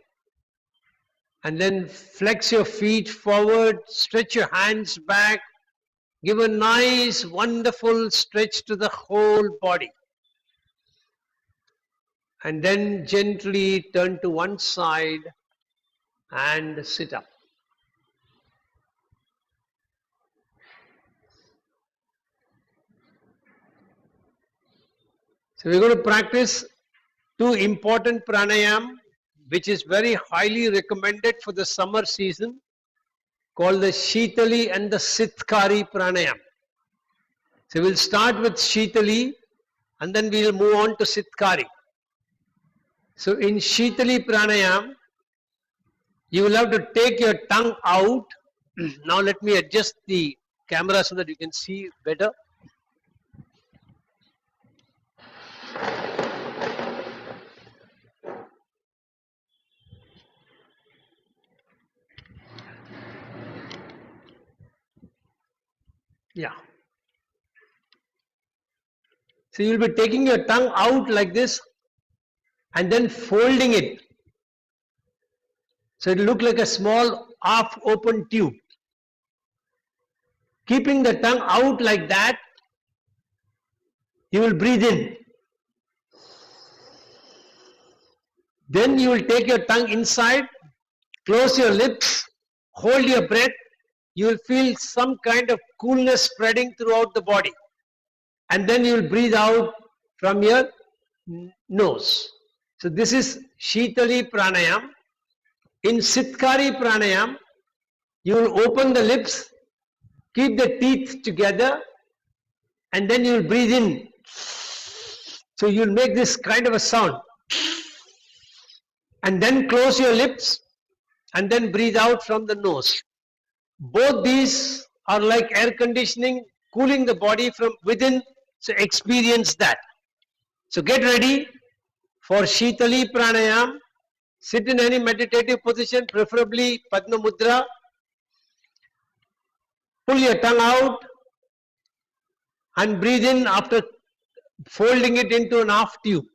and then flex your feet forward, stretch your hands back, give a nice, wonderful stretch to the whole body. And then gently turn to one side and sit up. So we're going to practice two important pranayam, which is very highly recommended for the summer season, called the Shitali and the Sitkari pranayam. So we'll start with Shitali and then we'll move on to Sitkari. So in Shitali pranayam, you will have to take your tongue out. Now let me adjust the camera so that you can see better. Yeah. So you'll be taking your tongue out like this and then folding it. So it will look like a small half open tube. Keeping the tongue out like that, you will breathe in. Then you will take your tongue inside, close your lips, hold your breath. You will feel some kind of coolness spreading throughout the body. And then you will breathe out from your nose. So this is Shitali pranayam. In Sitkari pranayam, you will open the lips, keep the teeth together, and then you will breathe in. So you will make this kind of a sound. And then close your lips and then breathe out from the nose. Both these are like air conditioning, cooling the body from within. So experience that. So get ready for Shitali pranayam. Sit in any meditative position, preferably Padma Mudra. Pull your tongue out and breathe in after folding it into an half tube.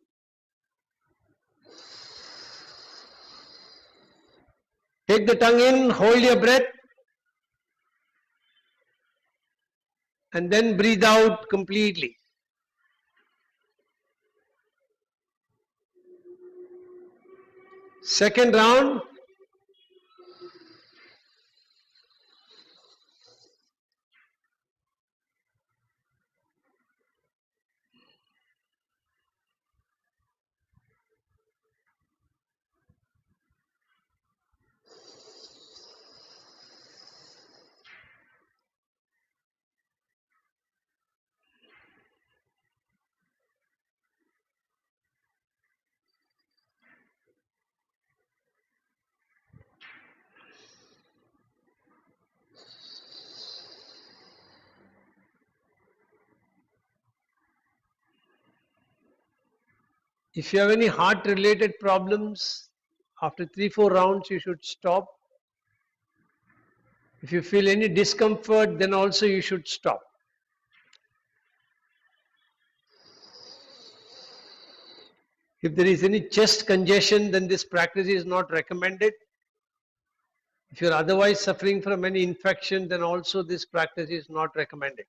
Take the tongue in, hold your breath, and then breathe out completely. Second round. If you have any heart related problems, after 3-4 rounds you should stop. If you feel any discomfort, then also you should stop. If there is any chest congestion, then this practice is not recommended. If you are otherwise suffering from any infection, then also this practice is not recommended.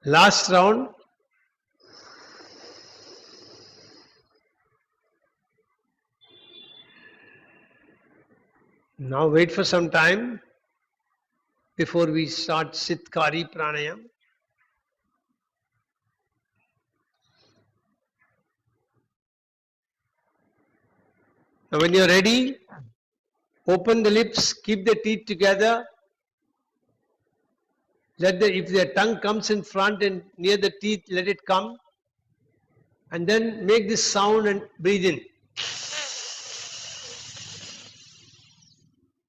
Last round. Now wait for some time before we start Sitkari Pranayam. Now when you are ready, open the lips, keep the teeth together. If the tongue comes in front and near the teeth, let it come. And then make this sound and breathe in.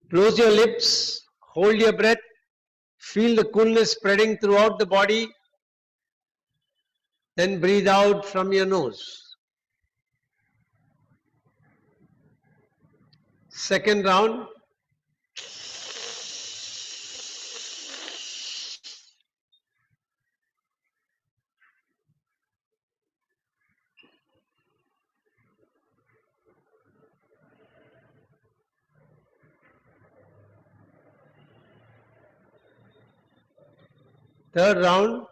Close your lips, hold your breath, feel the coolness spreading throughout the body. Then breathe out from your nose. Second round. Third round.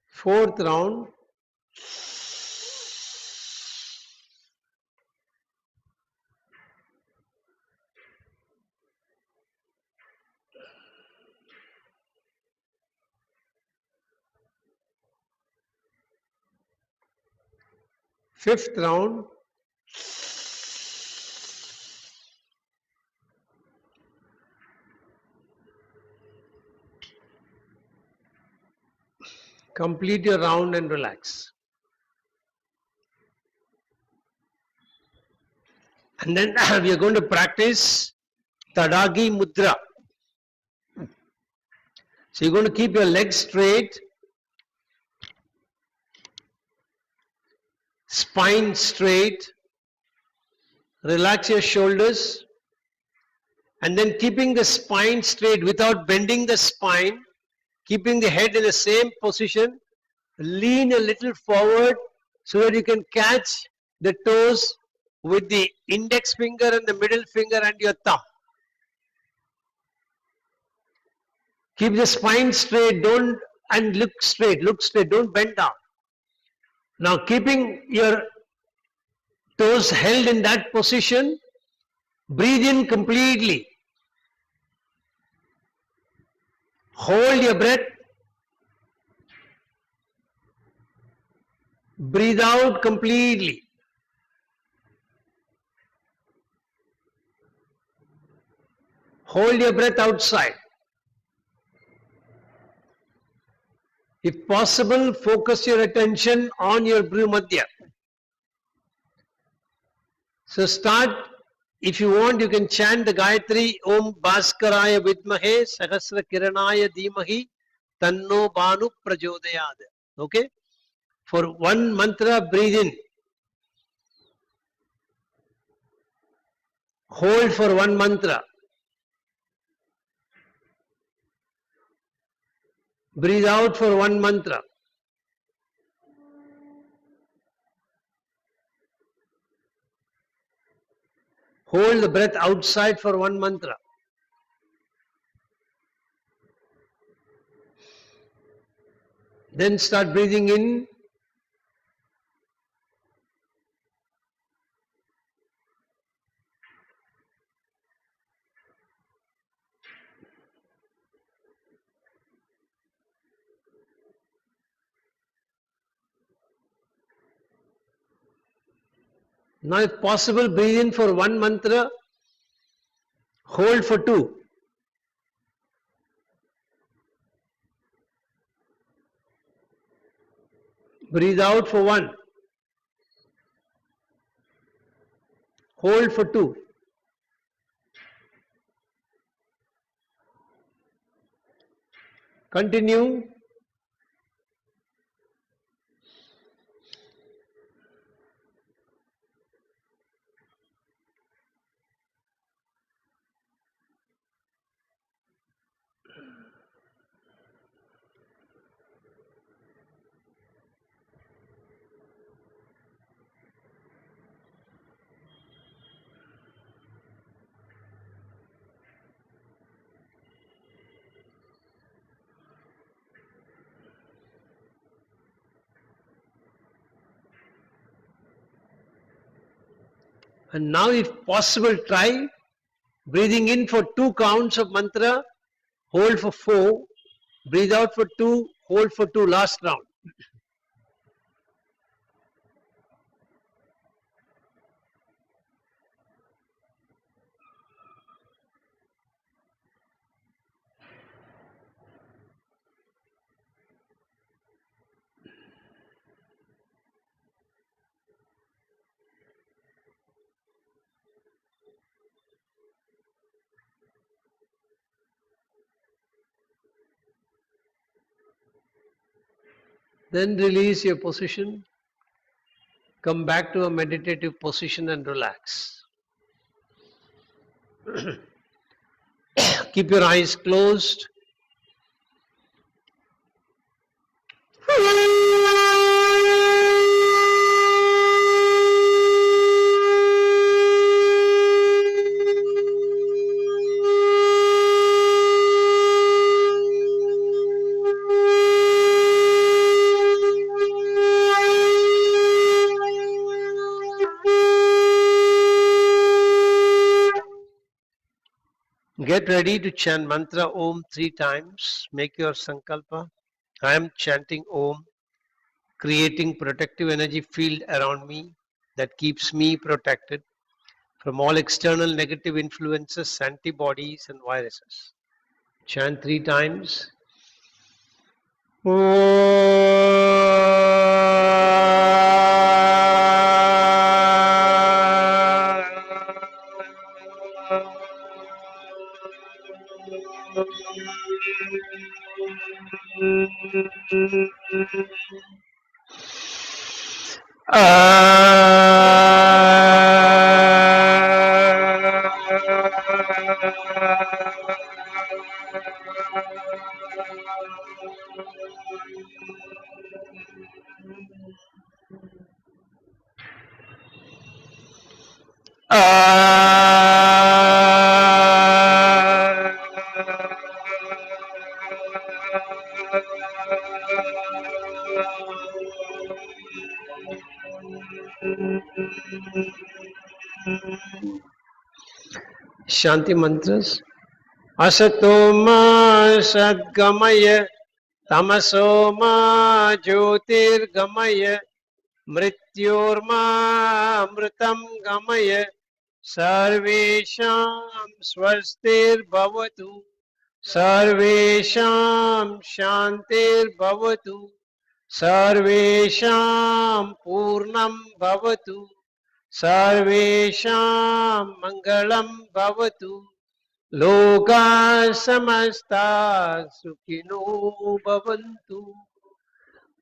Fourth round. Fifth round. Complete your round and relax. And then we are going to practice Tadagi Mudra. So you're going to keep your legs straight, spine straight, relax your shoulders, and then keeping the spine straight without bending the spine, keeping the head in the same position, lean a little forward so that you can catch the toes with the index finger and the middle finger and your thumb. Keep the spine straight, look straight, don't bend down. Now keeping your toes held in that position, breathe in completely. Hold your breath. Breathe out completely. Hold your breath outside. If possible, focus your attention on your Bhrumadhya. So start, if you want, you can chant the Gayatri, Om Bhaskaraya Vidmahe, Sahasra Kiranaya Dhimahi, Tanno Bhanu Prajodayad. Okay? For one mantra, breathe in. Hold for one mantra. Breathe out for one mantra. Hold the breath outside for one mantra. Then start breathing in. Now if possible, breathe in for one mantra, hold for two. Breathe out for one. Hold for two. Continue. And now if possible, try breathing in for two counts of mantra, hold for 4, breathe out for 2, hold for 2, last round. Then release your position, come back to a meditative position and relax. Keep your eyes closed. Get ready to chant mantra Om 3 times. Make your sankalpa. I am chanting Om, creating protective energy field around me that keeps me protected from all external negative influences, antibodies and viruses. Chant 3 times. Shanti mantras. Asatoma sadgamaya tamasoma jyotirgamaya mrityorma amritam gamaya sarvesham swastir bhavatu sarvesham shantir bhavatu sarvesham purnam bhavatu sarvesham mangalam bhavatu loka samasta sukhino bhavantu.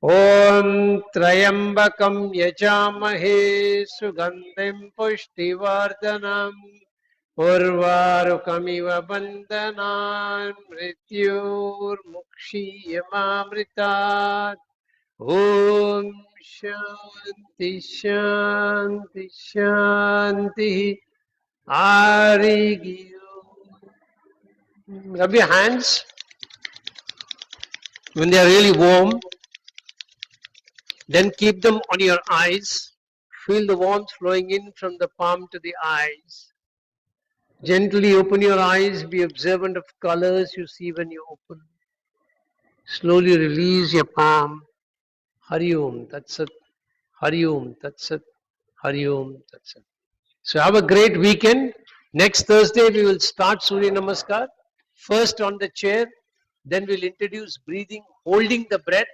Om Trayambakam Yajamahe Sugandhim Pushtivardhanam Urvarukamiva Bandhanan Mrityur Mukshiyamamritat. Om Shanti Shanti Shanti. Hari. Rub your hands when they are really warm. Then keep them on your eyes. Feel the warmth flowing in from the palm to the eyes. Gently open your eyes. Be observant of colors you see when you open. Slowly release your palm. Hari Om Tat Sat. Hari Om Tat Sat. Hari Om Tat Sat. So have a great weekend. Next Thursday we will start Surya Namaskar. First on the chair, then we'll introduce breathing, holding the breath.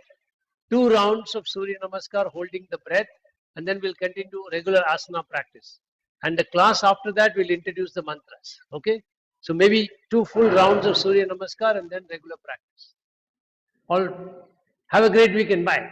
2 rounds of Surya Namaskar holding the breath, and then we'll continue regular asana practice. And the class after that will introduce the mantras. Okay? So maybe 2 full rounds of Surya Namaskar and then regular practice. All have a great weekend. Bye.